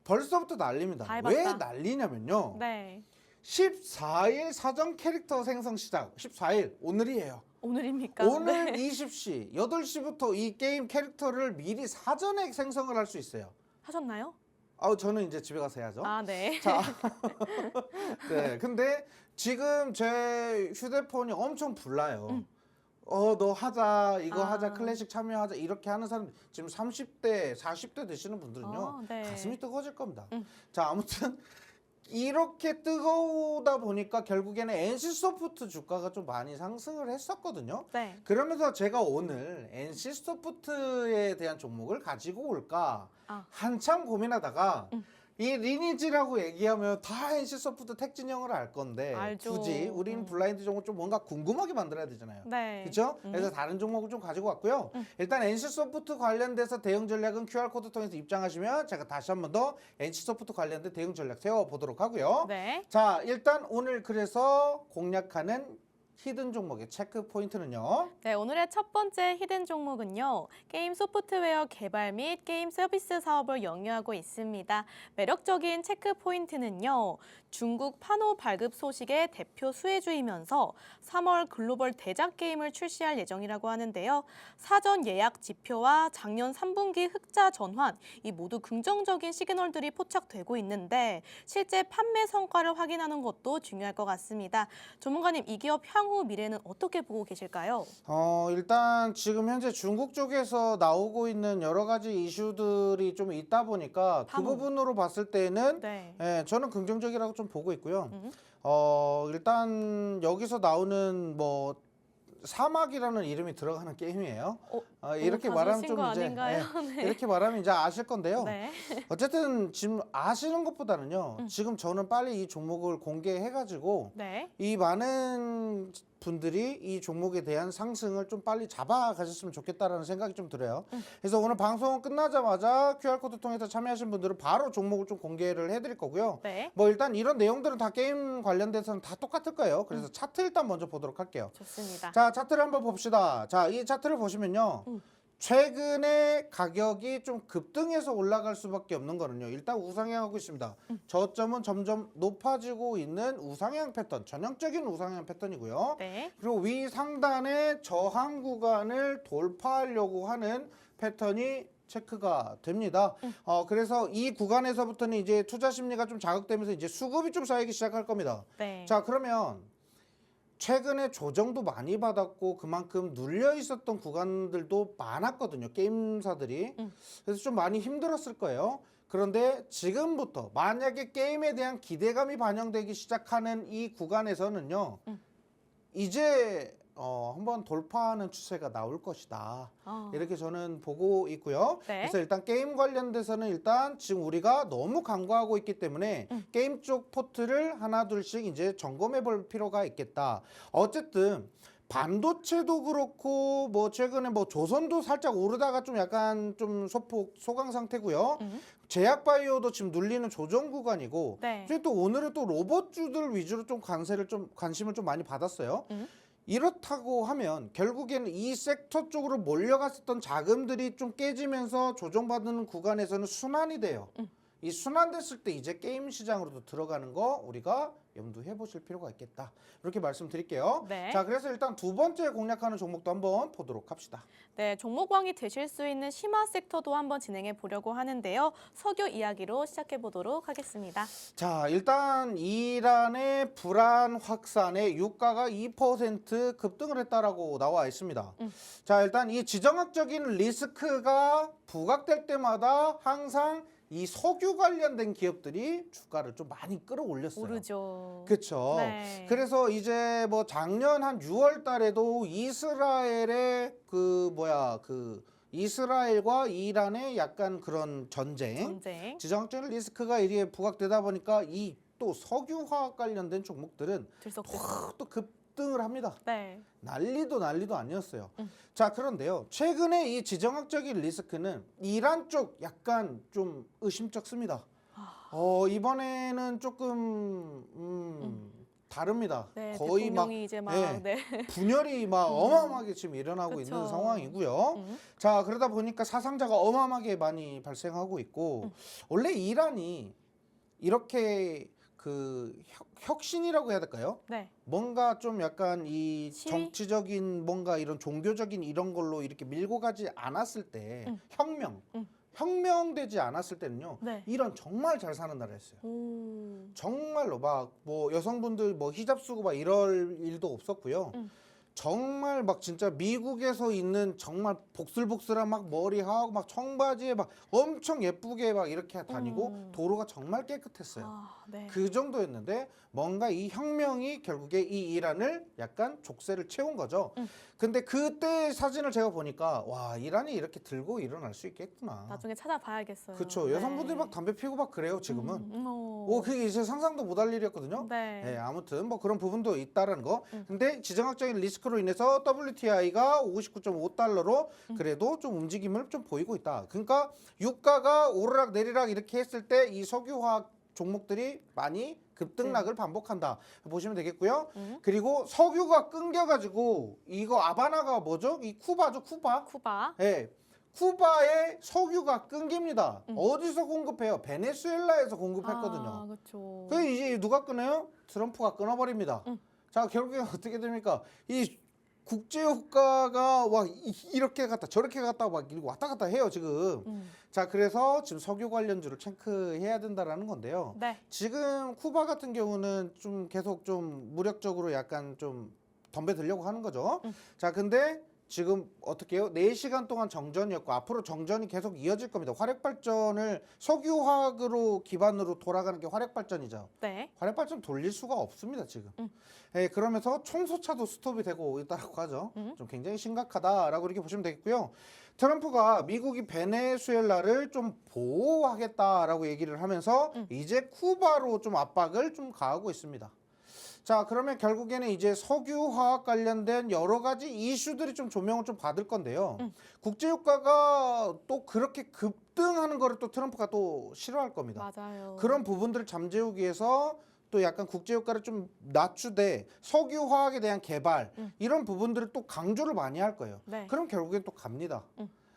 벌써부터 난립니다. 다 왜 해봤다. 난리냐면요. 네. 14일 사전 캐릭터 생성 시작. 14일 오늘이에요. 오늘입니까? 오늘 네. 20시, 8시부터 이 게임 캐릭터를 미리 사전에 생성을 할 수 있어요. 하셨나요? 저는 이제 집에 가서 해야죠. 아, 네. 자, 네. 근데 지금 제 휴대폰이 엄청 불나요. 너 하자, 이거 아. 하자, 클래식 참여하자, 이렇게 하는 사람 지금 30대, 40대 되시는 분들은요. 네. 가슴이 뜨거워질 겁니다. 자, 아무튼 이렇게 뜨거우다 보니까 결국에는 NC소프트 주가가 좀 많이 상승을 했었거든요. 네. 그러면서 제가 오늘 NC소프트에 대한 종목을 가지고 올까 아. 한참 고민하다가 이 리니지라고 얘기하면 다 NC소프트 택진형을 알 건데 알죠. 굳이 우리는 블라인드 종목 좀 뭔가 궁금하게 만들어야 되잖아요. 네. 그렇죠? 그래서 다른 종목을 좀 가지고 왔고요. 일단 NC소프트 관련돼서 대응 전략은 QR코드 통해서 입장하시면 제가 다시 한 번 더 NC소프트 관련된 대응 전략 세워보도록 하고요. 네. 자, 일단 오늘 그래서 공략하는 히든 종목의 체크 포인트는요. 네, 오늘의 첫 번째 히든 종목은요. 게임 소프트웨어 개발 및 게임 서비스 사업을 영위하고 있습니다. 매력적인 체크 포인트는요. 중국 판호 발급 소식의 대표 수혜주이면서 3월 글로벌 대작 게임을 출시할 예정이라고 하는데요. 사전 예약 지표와 작년 3분기 흑자 전환, 이 모두 긍정적인 시그널들이 포착되고 있는데 실제 판매 성과를 확인하는 것도 중요할 것 같습니다. 전문가님, 이 기업 향후 미래는 어떻게 보고 계실까요? 일단 지금 현재 중국 쪽에서 나오고 있는 여러 가지 이슈들이 좀 있다 보니까 그 판호. 부분으로 봤을 때는 네. 저는 긍정적이라고 좀 보고 있고요. 일단 여기서 나오는 뭐 사막이라는 이름이 들어가는 게임이에요. 이렇게 말하면 좀 이제 아닌가요? 네. 이렇게 말하면 이제 아실 건데요. 네. 어쨌든 지금 아시는 것보다는요. 지금 저는 빨리 이 종목을 공개해가지고 네. 이 많은 분들이 이 종목에 대한 상승을 좀 빨리 잡아가셨으면 좋겠다라는 생각이 좀 들어요. 그래서 오늘 방송 끝나자마자 QR코드 통해서 참여하신 분들은 바로 종목을 좀 공개를 해드릴 거고요. 네. 뭐 일단 이런 내용들은 다 게임 관련돼서는 다 똑같을 거예요. 그래서 차트 일단 먼저 보도록 할게요. 좋습니다. 자, 차트를 한번 봅시다. 자, 이 차트를 보시면요. 최근에 가격이 좀 급등해서 올라갈 수밖에 없는 거는요. 일단 우상향하고 있습니다. 저점은 점점 높아지고 있는 우상향 패턴, 전형적인 우상향 패턴이고요. 네. 그리고 위 상단의 저항 구간을 돌파하려고 하는 패턴이 체크가 됩니다. 그래서 이 구간에서부터는 이제 투자 심리가 좀 자극되면서 이제 수급이 좀 쌓이기 시작할 겁니다. 네. 자, 그러면 최근에 조정도 많이 받았고 그만큼 눌려 있었던 구간들도 많았거든요. 게임사들이. 그래서 좀 많이 힘들었을 거예요. 그런데 지금부터 만약에 게임에 대한 기대감이 반영되기 시작하는 이 구간에서는요. 이제 한번 돌파하는 추세가 나올 것이다. 이렇게 저는 보고 있고요. 네. 그래서 일단 게임 관련돼서는 일단 지금 우리가 너무 간과하고 있기 때문에 게임 쪽 포트를 하나 둘씩 이제 점검해 볼 필요가 있겠다. 어쨌든 반도체도 그렇고 뭐 최근에 뭐 조선도 살짝 오르다가 좀 약간 좀 소폭 소강 상태고요. 제약바이오도 지금 눌리는 조정 구간이고 네. 그리고 또 오늘은 또 로봇주들 위주로 좀 관심을 좀 많이 받았어요. 이렇다고 하면 결국에는 이 섹터 쪽으로 몰려갔었던 자금들이 좀 깨지면서 조정받는 구간에서는 순환이 돼요. 이 순환됐을 때 이제 게임 시장으로도 들어가는 거 우리가 염두해 보실 필요가 있겠다. 이렇게 말씀드릴게요. 네. 자, 그래서 일단 두 번째 공략하는 종목도 한번 보도록 합시다. 네, 종목왕이 되실 수 있는 심화 섹터도 한번 진행해 보려고 하는데요. 석유 이야기로 시작해 보도록 하겠습니다. 자, 일단 이란의 불안 확산에 유가가 2% 급등을 했다라고 나와 있습니다. 자, 일단 이 지정학적인 리스크가 부각될 때마다 항상 이 석유 관련된 기업들이 주가를 좀 많이 끌어올렸어요. 오르죠. 그렇죠. 네. 그래서 이제 뭐 작년 한 6월 달에도 이스라엘의 이스라엘과 이란의 약간 그런 전쟁. 지정학적인 리스크가 이리에 부각되다 보니까 이 또 석유화학 관련된 종목들은 들썩들썩. 또 급등을 합니다. 네. 난리도 아니었어요. 자, 그런데요. 최근에 이 지정학적인 리스크는 이란 쪽 약간 좀 의심쩍습니다. 이번에는 조금 다릅니다. 네, 거의 막 대통령이 이제 막 네, 네. 분열이 막 어마어마하게 지금 일어나고 그쵸. 있는 상황이고요. 자, 그러다 보니까 사상자가 어마어마하게 많이 발생하고 있고 원래 이란이 이렇게 그 혁신이라고 해야 될까요? 네. 뭔가 좀 약간 이 시위? 정치적인 뭔가 이런 종교적인 이런 걸로 이렇게 밀고 가지 않았을 때 혁명되지 않았을 때는요. 네. 이런 정말 잘 사는 나라였어요. 오. 정말로 막 뭐 여성분들 뭐 히잡 쓰고 막 이럴 일도 없었고요. 정말 막 진짜 미국에서 있는 정말 복슬복슬한 막 머리하고 막 청바지에 막 엄청 예쁘게 막 이렇게 다니고 도로가 정말 깨끗했어요. 아, 네. 그 정도였는데 뭔가 이 혁명이 결국에 이 이란을 약간 족쇄를 채운 거죠. 근데 그때 사진을 제가 보니까 와, 이란이 이렇게 들고 일어날 수 있겠구나. 나중에 찾아봐야겠어요. 그렇죠. 여성분들이 네. 막 담배 피우고 막 그래요, 지금은. 오. 그게 이제 상상도 못할 일이었거든요. 네. 네, 아무튼 뭐 그런 부분도 있다라는 거. 근데 지정학적인 리스크로 인해서 WTI가 59.5달러로 그래도 좀 움직임을 좀 보이고 있다. 그러니까 유가가 오르락 내리락 이렇게 했을 때 이 석유화학 종목들이 많이 급등락을 반복한다 보시면 되겠고요. 그리고 석유가 끊겨가지고 이거 아바나가 뭐죠? 이 쿠바죠, 쿠바. 쿠바. 네. 쿠바의 석유가 끊깁니다. 어디서 공급해요? 베네수엘라에서 공급했거든요. 아, 그렇죠. 그 이제 누가 끊어요? 트럼프가 끊어버립니다. 자, 결국에 어떻게 됩니까? 이 국제유가가 막 이렇게 갔다 저렇게 갔다 막 왔다 갔다 해요, 지금. 자, 그래서 지금 석유 관련주를 체크해야 된다라는 건데요. 네. 지금 쿠바 같은 경우는 좀 계속 좀 무력적으로 약간 좀 덤벼들려고 하는 거죠. 자, 근데 지금 어떻게 해요? 4시간 동안 정전이었고 앞으로 정전이 계속 이어질 겁니다. 화력발전을 석유화학으로 기반으로 돌아가는 게 화력발전이죠. 네. 화력발전 돌릴 수가 없습니다, 지금. 예, 그러면서 총소차도 스톱이 되고 있다고 하죠. 좀 굉장히 심각하다라고 이렇게 보시면 되겠고요. 트럼프가 미국이 베네수엘라를 좀 보호하겠다라고 얘기를 하면서 이제 쿠바로 좀 압박을 좀 가하고 있습니다. 자, 그러면 결국에는 이제 석유화학 관련된 여러 가지 이슈들이 좀 조명을 좀 받을 건데요. 국제유가가 또 그렇게 급등하는 거를 또 트럼프가 또 싫어할 겁니다. 맞아요. 그런 부분들을 잠재우기 위해서 또 약간 국제유가를 좀 낮추되 석유화학에 대한 개발 이런 부분들을 또 강조를 많이 할 거예요. 네. 그럼 결국엔 또 갑니다.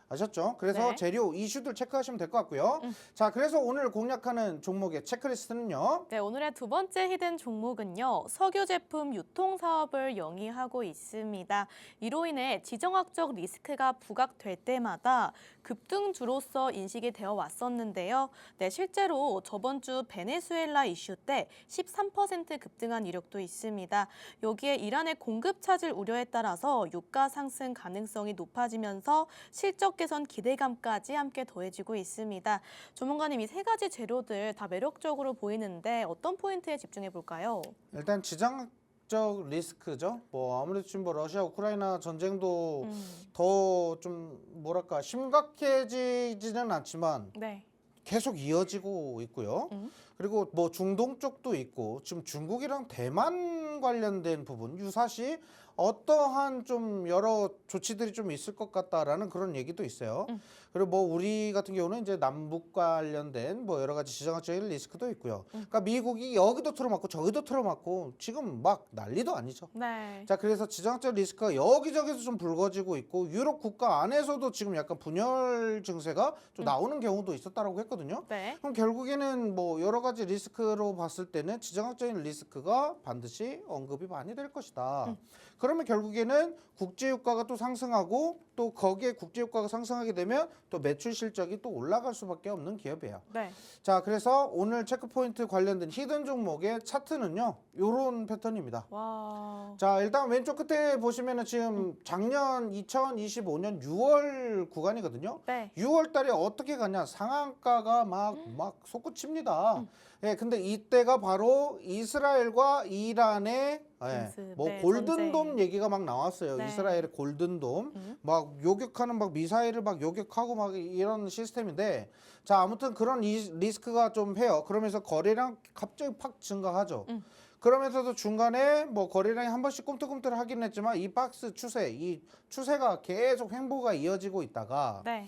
아셨죠? 그래서 네. 재료 이슈들 체크하시면 될 것 같고요. 자, 그래서 오늘 공략하는 종목의 체크리스트는요. 네, 오늘의 두 번째 히든 종목은요. 석유 제품 유통 사업을 영위하고 있습니다. 이로 인해 지정학적 리스크가 부각될 때마다 급등주로서 인식이 되어 왔었는데요. 네, 실제로 저번 주 베네수엘라 이슈 때 13% 급등한 이력도 있습니다. 여기에 이란의 공급 차질 우려에 따라서 유가 상승 가능성이 높아지면서 실적 개선 기대감까지 함께 더해지고 있습니다. 조문가님, 이 세 가지 재료들 다 매력적으로 보이는데 어떤 포인트에 집중해 볼까요? 일단 지정학적 리스크죠. 뭐 아무래도 지금 뭐 러시아 우크라이나 전쟁도 더 좀 뭐랄까 심각해지지는 않지만 네. 계속 이어지고 있고요. 그리고 뭐 중동 쪽도 있고 지금 중국이랑 대만 관련된 부분 유사시 어떠한 좀 여러 조치들이 좀 있을 것 같다라는 그런 얘기도 있어요. 그리고 뭐 우리 같은 경우는 이제 남북 관련된 뭐 여러 가지 지정학적인 리스크도 있고요. 그러니까 미국이 여기도 틀어막고 저기도 틀어막고 지금 막 난리도 아니죠. 네. 자, 그래서 지정학적 리스크가 여기저기서 좀 불거지고 있고 유럽 국가 안에서도 지금 약간 분열 증세가 좀 나오는 경우도 있었다라고 했거든요. 네. 그럼 결국에는 뭐 여러 가지 리스크로 봤을 때는 지정학적인 리스크가 반드시 언급이 많이 될 것이다. 그러면 결국에는 국제유가가 또 상승하고 또 거기에 국제유가가 상승하게 되면 또 매출 실적이 또 올라갈 수밖에 없는 기업이에요. 네. 자, 그래서 오늘 체크포인트 관련된 히든 종목의 차트는요. 요런 패턴입니다. 와. 자, 일단 왼쪽 끝에 보시면은 지금 작년 2025년 6월 구간이거든요. 네. 6월 달에 어떻게 가냐? 상한가가 막 솟구칩니다. 예, 근데 이때가 바로 이스라엘과 이란의 전쟁. 뭐 네, 골든돔 전쟁. 얘기가 막 나왔어요. 네. 이스라엘의 골든돔. 막 요격하는 막 미사일을 막 요격하고 막 이런 시스템인데 자, 아무튼 그런 리스크가 좀 해요. 그러면서 거래량 갑자기 팍 증가하죠. 그러면서도 중간에 뭐 거래량이 한 번씩 꿈틀꿈틀 하긴 했지만 이 박스 추세, 이 추세가 계속 횡보가 이어지고 있다가 네.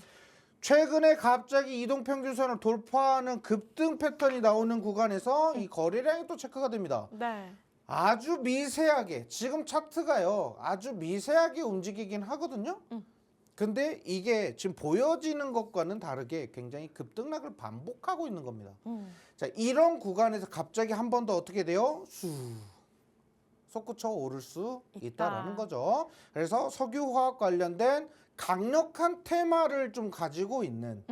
최근에 갑자기 이동평균선을 돌파하는 급등 패턴이 나오는 구간에서 이 거래량이 또 체크가 됩니다. 네. 아주 미세하게 지금 차트가요 아주 미세하게 움직이긴 하거든요. 근데 이게 지금 보여지는 것과는 다르게 굉장히 급등락을 반복하고 있는 겁니다. 자, 이런 구간에서 갑자기 한 번 더 어떻게 돼요? 솟구쳐 오를 수 있다라는 거죠. 그래서 석유화학 관련된 강력한 테마를 좀 가지고 있는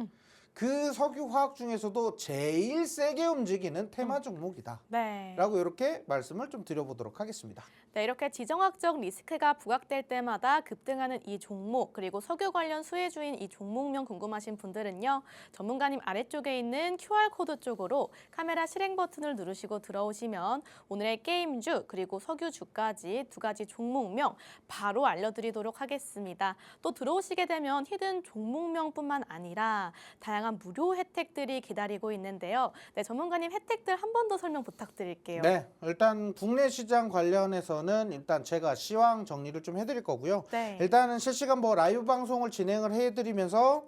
그 석유화학 중에서도 제일 세게 움직이는 테마 종목이다. 네. 라고 이렇게 말씀을 좀 드려보도록 하겠습니다. 네, 이렇게 지정학적 리스크가 부각될 때마다 급등하는 이 종목, 그리고 석유 관련 수혜주인 이 종목명 궁금하신 분들은요. 전문가님 아래쪽에 있는 QR코드 쪽으로 카메라 실행 버튼을 누르시고 들어오시면 오늘의 게임주, 그리고 석유주까지 두 가지 종목명 바로 알려드리도록 하겠습니다. 또 들어오시게 되면 히든 종목명뿐만 아니라 다양한 무료 혜택들이 기다리고 있는데요. 네, 전문가님 혜택들 한 번 더 설명 부탁드릴게요. 네, 일단 국내 시장 관련해서는 일단 제가 시황 정리를 좀 해드릴 거고요. 네. 일단은 실시간 뭐 라이브 방송을 진행을 해드리면서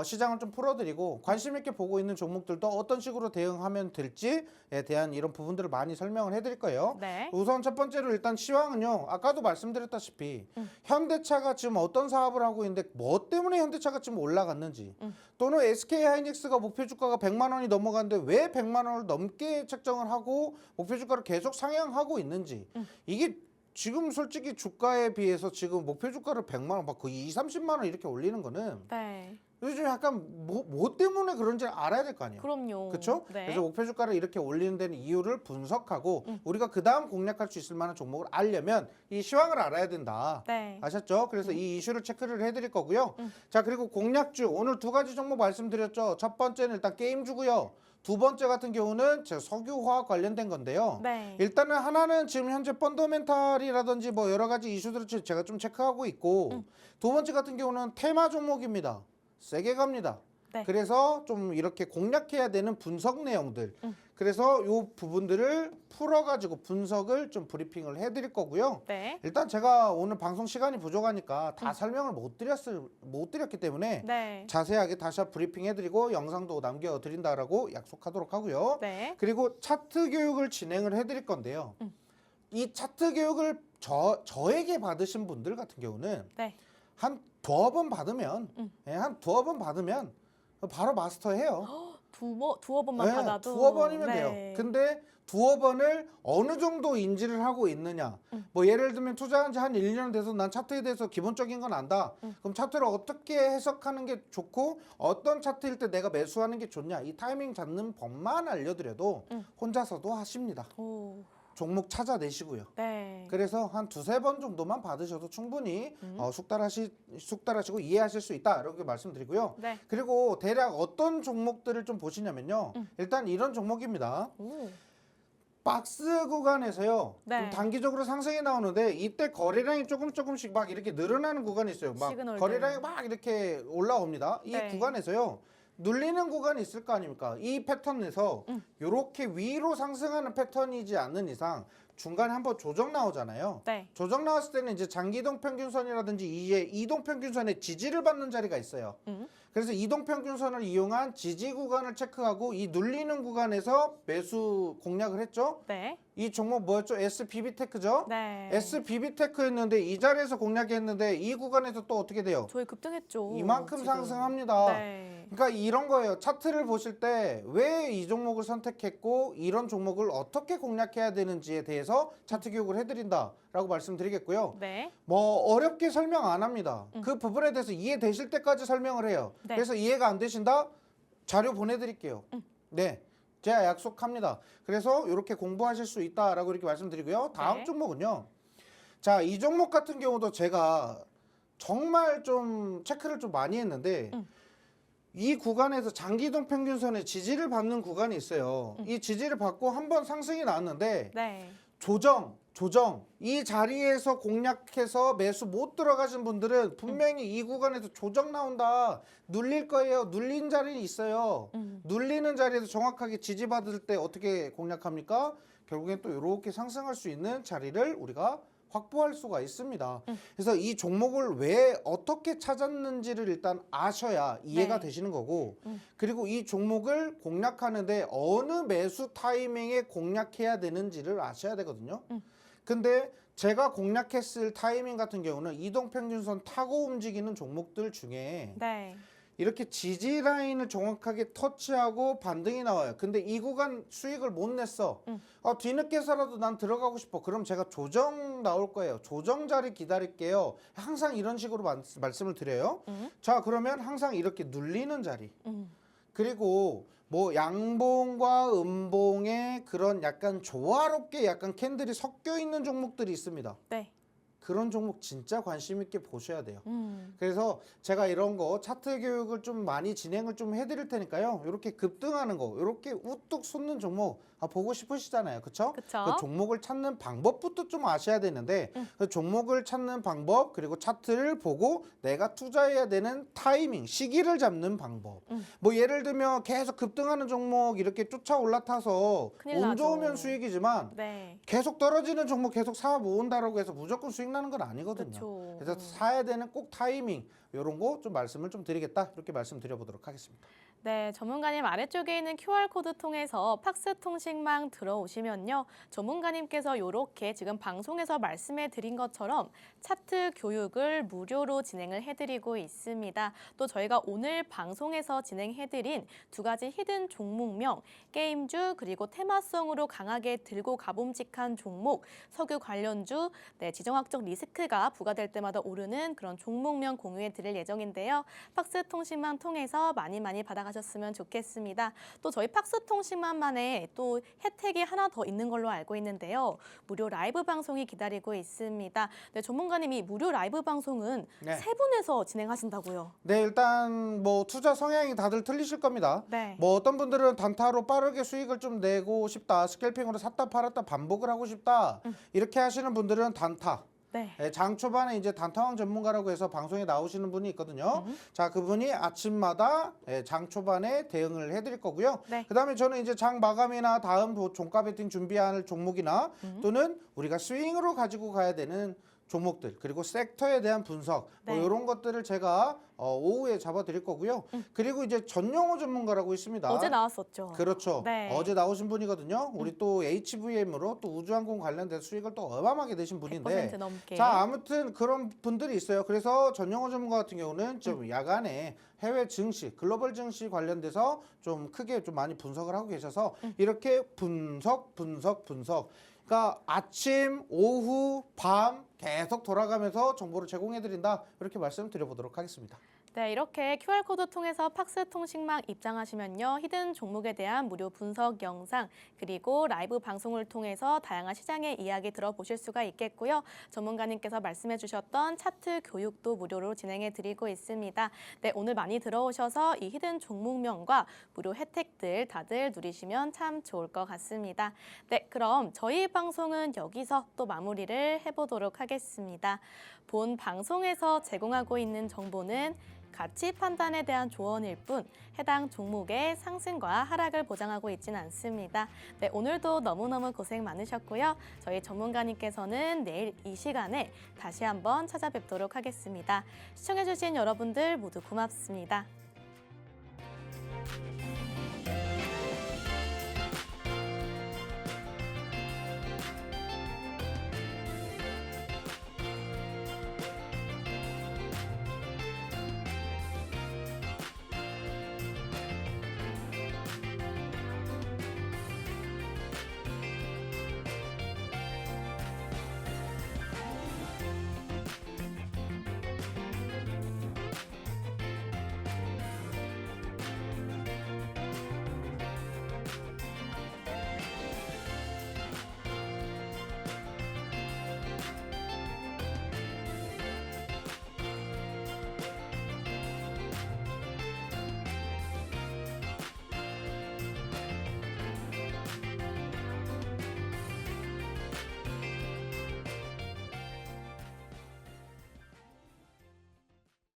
시장을 좀 풀어드리고 관심 있게 보고 있는 종목들도 어떤 식으로 대응하면 될지에 대한 이런 부분들을 많이 설명을 해드릴 거예요. 네. 우선 첫 번째로 일단 시황은요. 아까도 말씀드렸다시피 현대차가 지금 어떤 사업을 하고 있는데 뭐 때문에 현대차가 지금 올라갔는지 또는 SK하이닉스가 목표 주가가 100만 원이 넘어갔는데 왜 100만 원을 넘게 책정을 하고 목표 주가를 계속 상향하고 있는지 이게 지금 솔직히 주가에 비해서 지금 목표 주가를 100만 원, 막 거의 30만 원 이렇게 올리는 거는 네. 요즘 약간 뭐 때문에 그런지 알아야 될 거 아니에요. 그럼요. 그렇죠? 네. 그래서 목표 주가를 이렇게 올리는 데는 이유를 분석하고 우리가 그 다음 공략할 수 있을 만한 종목을 알려면 이 시황을 알아야 된다. 네. 아셨죠? 그래서 이 이슈를 체크를 해드릴 거고요. 자, 그리고 공략주 오늘 두 가지 종목 말씀드렸죠. 첫 번째는 일단 게임주고요. 두 번째 같은 경우는 제 석유화학 관련된 건데요. 네. 일단은 하나는 지금 현재 펀더멘탈이라든지 뭐 여러 가지 이슈들을 제가 좀 체크하고 있고 두 번째 같은 경우는 테마 종목입니다. 세게 갑니다. 네. 그래서 좀 이렇게 공략해야 되는 분석 내용들. 그래서 요 부분들을 풀어가지고 분석을 좀 브리핑을 해드릴 거고요. 네. 일단 제가 오늘 방송 시간이 부족하니까 다 설명을 못 드렸기 때문에 네. 자세하게 다시 브리핑 해드리고 영상도 남겨드린다라고 약속하도록 하고요. 네. 그리고 차트 교육을 진행을 해드릴 건데요. 이 차트 교육을 저에게 받으신 분들 같은 경우는 네. 한 두어 번 받으면 한 두어 번 받으면 바로 마스터해요. 두어 번만 네, 받아도 두어 번이면 네. 돼요. 근데 두어 번을 어느 정도 인지를 하고 있느냐. 뭐 예를 들면 투자한 지 한 1년 돼서 난 차트에 대해서 기본적인 건 안다. 그럼 차트를 어떻게 해석하는 게 좋고 어떤 차트일 때 내가 매수하는 게 좋냐. 이 타이밍 잡는 법만 알려드려도 혼자서도 하십니다. 오. 종목 찾아내시고요. 네. 그래서 한 두세 번 정도만 받으셔도 충분히 숙달하시고 이해하실 수 있다 이렇게 말씀드리고요. 네. 그리고 대략 어떤 종목들을 좀 보시냐면요. 일단 이런 종목입니다. 오. 박스 구간에서요. 네. 좀 단기적으로 상승이 나오는데 이때 거래량이 조금씩 막 이렇게 늘어나는 구간이 있어요. 막 시그널들. 거래량이 막 이렇게 올라옵니다. 이 네. 구간에서요. 눌리는 구간이 있을 거 아닙니까? 이 패턴에서 이렇게 위로 상승하는 패턴이지 않는 이상 중간에 한번 조정 나오잖아요. 네. 조정 나왔을 때는 이제 장기이동 평균선이라든지 이제 이동 평균선의 지지를 받는 자리가 있어요. 그래서 이동 평균선을 이용한 지지 구간을 체크하고 이 눌리는 구간에서 매수 공략을 했죠. 네. 이 종목 뭐였죠? SBB테크죠. 네. SBB테크였는데 이 자리에서 공략했는데 이 구간에서 또 어떻게 돼요? 저희 급등했죠. 이만큼 지금. 상승합니다. 네. 그러니까 이런 거예요. 차트를 보실 때 왜 이 종목을 선택했고 이런 종목을 어떻게 공략해야 되는지에 대해서 차트 교육을 해드린다라고 말씀드리겠고요. 네. 뭐 어렵게 설명 안 합니다. 그 부분에 대해서 이해되실 때까지 설명을 해요. 네. 그래서 이해가 안 되신다? 자료 보내드릴게요. 네. 제가 약속합니다. 그래서 이렇게 공부하실 수 있다라고 이렇게 말씀드리고요. 다음 네. 종목은요. 자, 이 종목 같은 경우도 제가 정말 좀 체크를 좀 많이 했는데 이 구간에서 장기이동 평균선의 지지를 받는 구간이 있어요. 이 지지를 받고 한번 상승이 나왔는데 네. 조정 이 자리에서 공략해서 매수 못 들어가신 분들은 분명히 이 구간에서 조정 나온다 눌릴 거예요. 눌린 자리 있어요. 눌리는 자리에서 정확하게 지지받을 때 어떻게 공략합니까? 결국엔 또 이렇게 상승할 수 있는 자리를 우리가 확보할 수가 있습니다. 그래서 이 종목을 왜 어떻게 찾았는지를 일단 아셔야 이해가 네. 되시는 거고, 그리고 이 종목을 공략하는데 어느 매수 타이밍에 공략해야 되는지를 아셔야 되거든요. 근데 제가 공략했을 타이밍 같은 경우는 이동평균선 타고 움직이는 종목들 중에 네. 이렇게 지지 라인을 정확하게 터치하고 반등이 나와요. 근데 이 구간 수익을 못 냈어. 뒤늦게서라도 난 들어가고 싶어. 그럼 제가 조정 나올 거예요. 조정 자리 기다릴게요. 항상 이런 식으로 말씀을 드려요. 자, 그러면 항상 이렇게 눌리는 자리. 그리고 뭐 양봉과 음봉의 그런 약간 조화롭게 약간 캔들이 섞여 있는 종목들이 있습니다. 네. 그런 종목 진짜 관심 있게 보셔야 돼요. 그래서 제가 이런 거 차트 교육을 좀 많이 진행을 좀 해드릴 테니까요. 이렇게 급등하는 거, 이렇게 우뚝 솟는 종목 보고 싶으시잖아요. 그렇죠? 그쵸. 그 종목을 찾는 방법부터 좀 아셔야 되는데 그 종목을 찾는 방법 그리고 차트를 보고 내가 투자해야 되는 타이밍, 시기를 잡는 방법. 뭐 예를 들면 계속 급등하는 종목 이렇게 쫓아 올라타서 큰일 운 나죠. 좋으면 수익이지만 네. 계속 떨어지는 종목 계속 사 모은다라고 해서 무조건 수익 나는 건 아니거든요. 그쵸. 그래서 사야 되는 꼭 타이밍 이런 거 좀 말씀을 좀 드리겠다 이렇게 말씀드려보도록 하겠습니다. 네, 전문가님 아래쪽에 있는 QR코드 통해서 팍스 통신망 들어오시면요. 전문가님께서 이렇게 지금 방송에서 말씀해 드린 것처럼 차트 교육을 무료로 진행을 해드리고 있습니다. 또 저희가 오늘 방송에서 진행해드린 두 가지 히든 종목명, 게임주 그리고 테마성으로 강하게 들고 가봄직한 종목, 석유 관련주, 네, 지정학적 리스크가 부과될 때마다 오르는 그런 종목명 공유해 드릴 예정인데요. 팍스 통신망 통해서 많이 받아가셨으면 좋겠습니다. 또 저희 팍스 통신망만에 또 혜택이 하나 더 있는 걸로 알고 있는데요. 무료 라이브 방송이 기다리고 있습니다. 네, 전문가님이 무료 라이브 방송은 네. 세 분에서 진행하신다고요. 네, 일단 뭐 투자 성향이 다들 틀리실 겁니다. 네. 뭐 어떤 분들은 단타로 빠르게 수익을 좀 내고 싶다, 스캘핑으로 샀다 팔았다 반복을 하고 싶다 이렇게 하시는 분들은 단타. 네. 장 초반에 이제 단타왕 전문가라고 해서 방송에 나오시는 분이 있거든요. 자, 그분이 아침마다 장 초반에 대응을 해드릴 거고요. 네. 그다음에 저는 이제 장 마감이나 다음 종가 베팅 준비할 종목이나 또는 우리가 스윙으로 가지고 가야 되는 종목들 그리고 섹터에 대한 분석 네. 뭐 이런 것들을 제가 오후에 잡아드릴 거고요. 그리고 이제 전용호 전문가라고 있습니다. 어제 나왔었죠. 그렇죠. 네. 어제 나오신 분이거든요. 우리 또 HVM으로 또 우주항공 관련된 수익을 또 어마어마하게 내신 분인데 100% 넘게. 자, 아무튼 그런 분들이 있어요. 그래서 전용호 전문가 같은 경우는 좀 야간에 해외 증시, 글로벌 증시 관련돼서 좀 크게 좀 많이 분석을 하고 계셔서 이렇게 분석. 그러니까 아침, 오후, 밤 계속 돌아가면서 정보를 제공해드린다. 이렇게 말씀드려보도록 하겠습니다. 네, 이렇게 QR코드 통해서 팍스 통신망 입장하시면요. 히든 종목에 대한 무료 분석 영상 그리고 라이브 방송을 통해서 다양한 시장의 이야기 들어보실 수가 있겠고요. 전문가님께서 말씀해 주셨던 차트 교육도 무료로 진행해 드리고 있습니다. 네, 오늘 많이 들어오셔서 이 히든 종목명과 무료 혜택들 다들 누리시면 참 좋을 것 같습니다. 네, 그럼 저희 방송은 여기서 또 마무리를 해보도록 하겠습니다. 본 방송에서 제공하고 있는 정보는 가치 판단에 대한 조언일 뿐 해당 종목의 상승과 하락을 보장하고 있지는 않습니다. 네, 오늘도 너무너무 고생 많으셨고요. 저희 전문가님께서는 내일 이 시간에 다시 한번 찾아뵙도록 하겠습니다. 시청해주신 여러분들 모두 고맙습니다.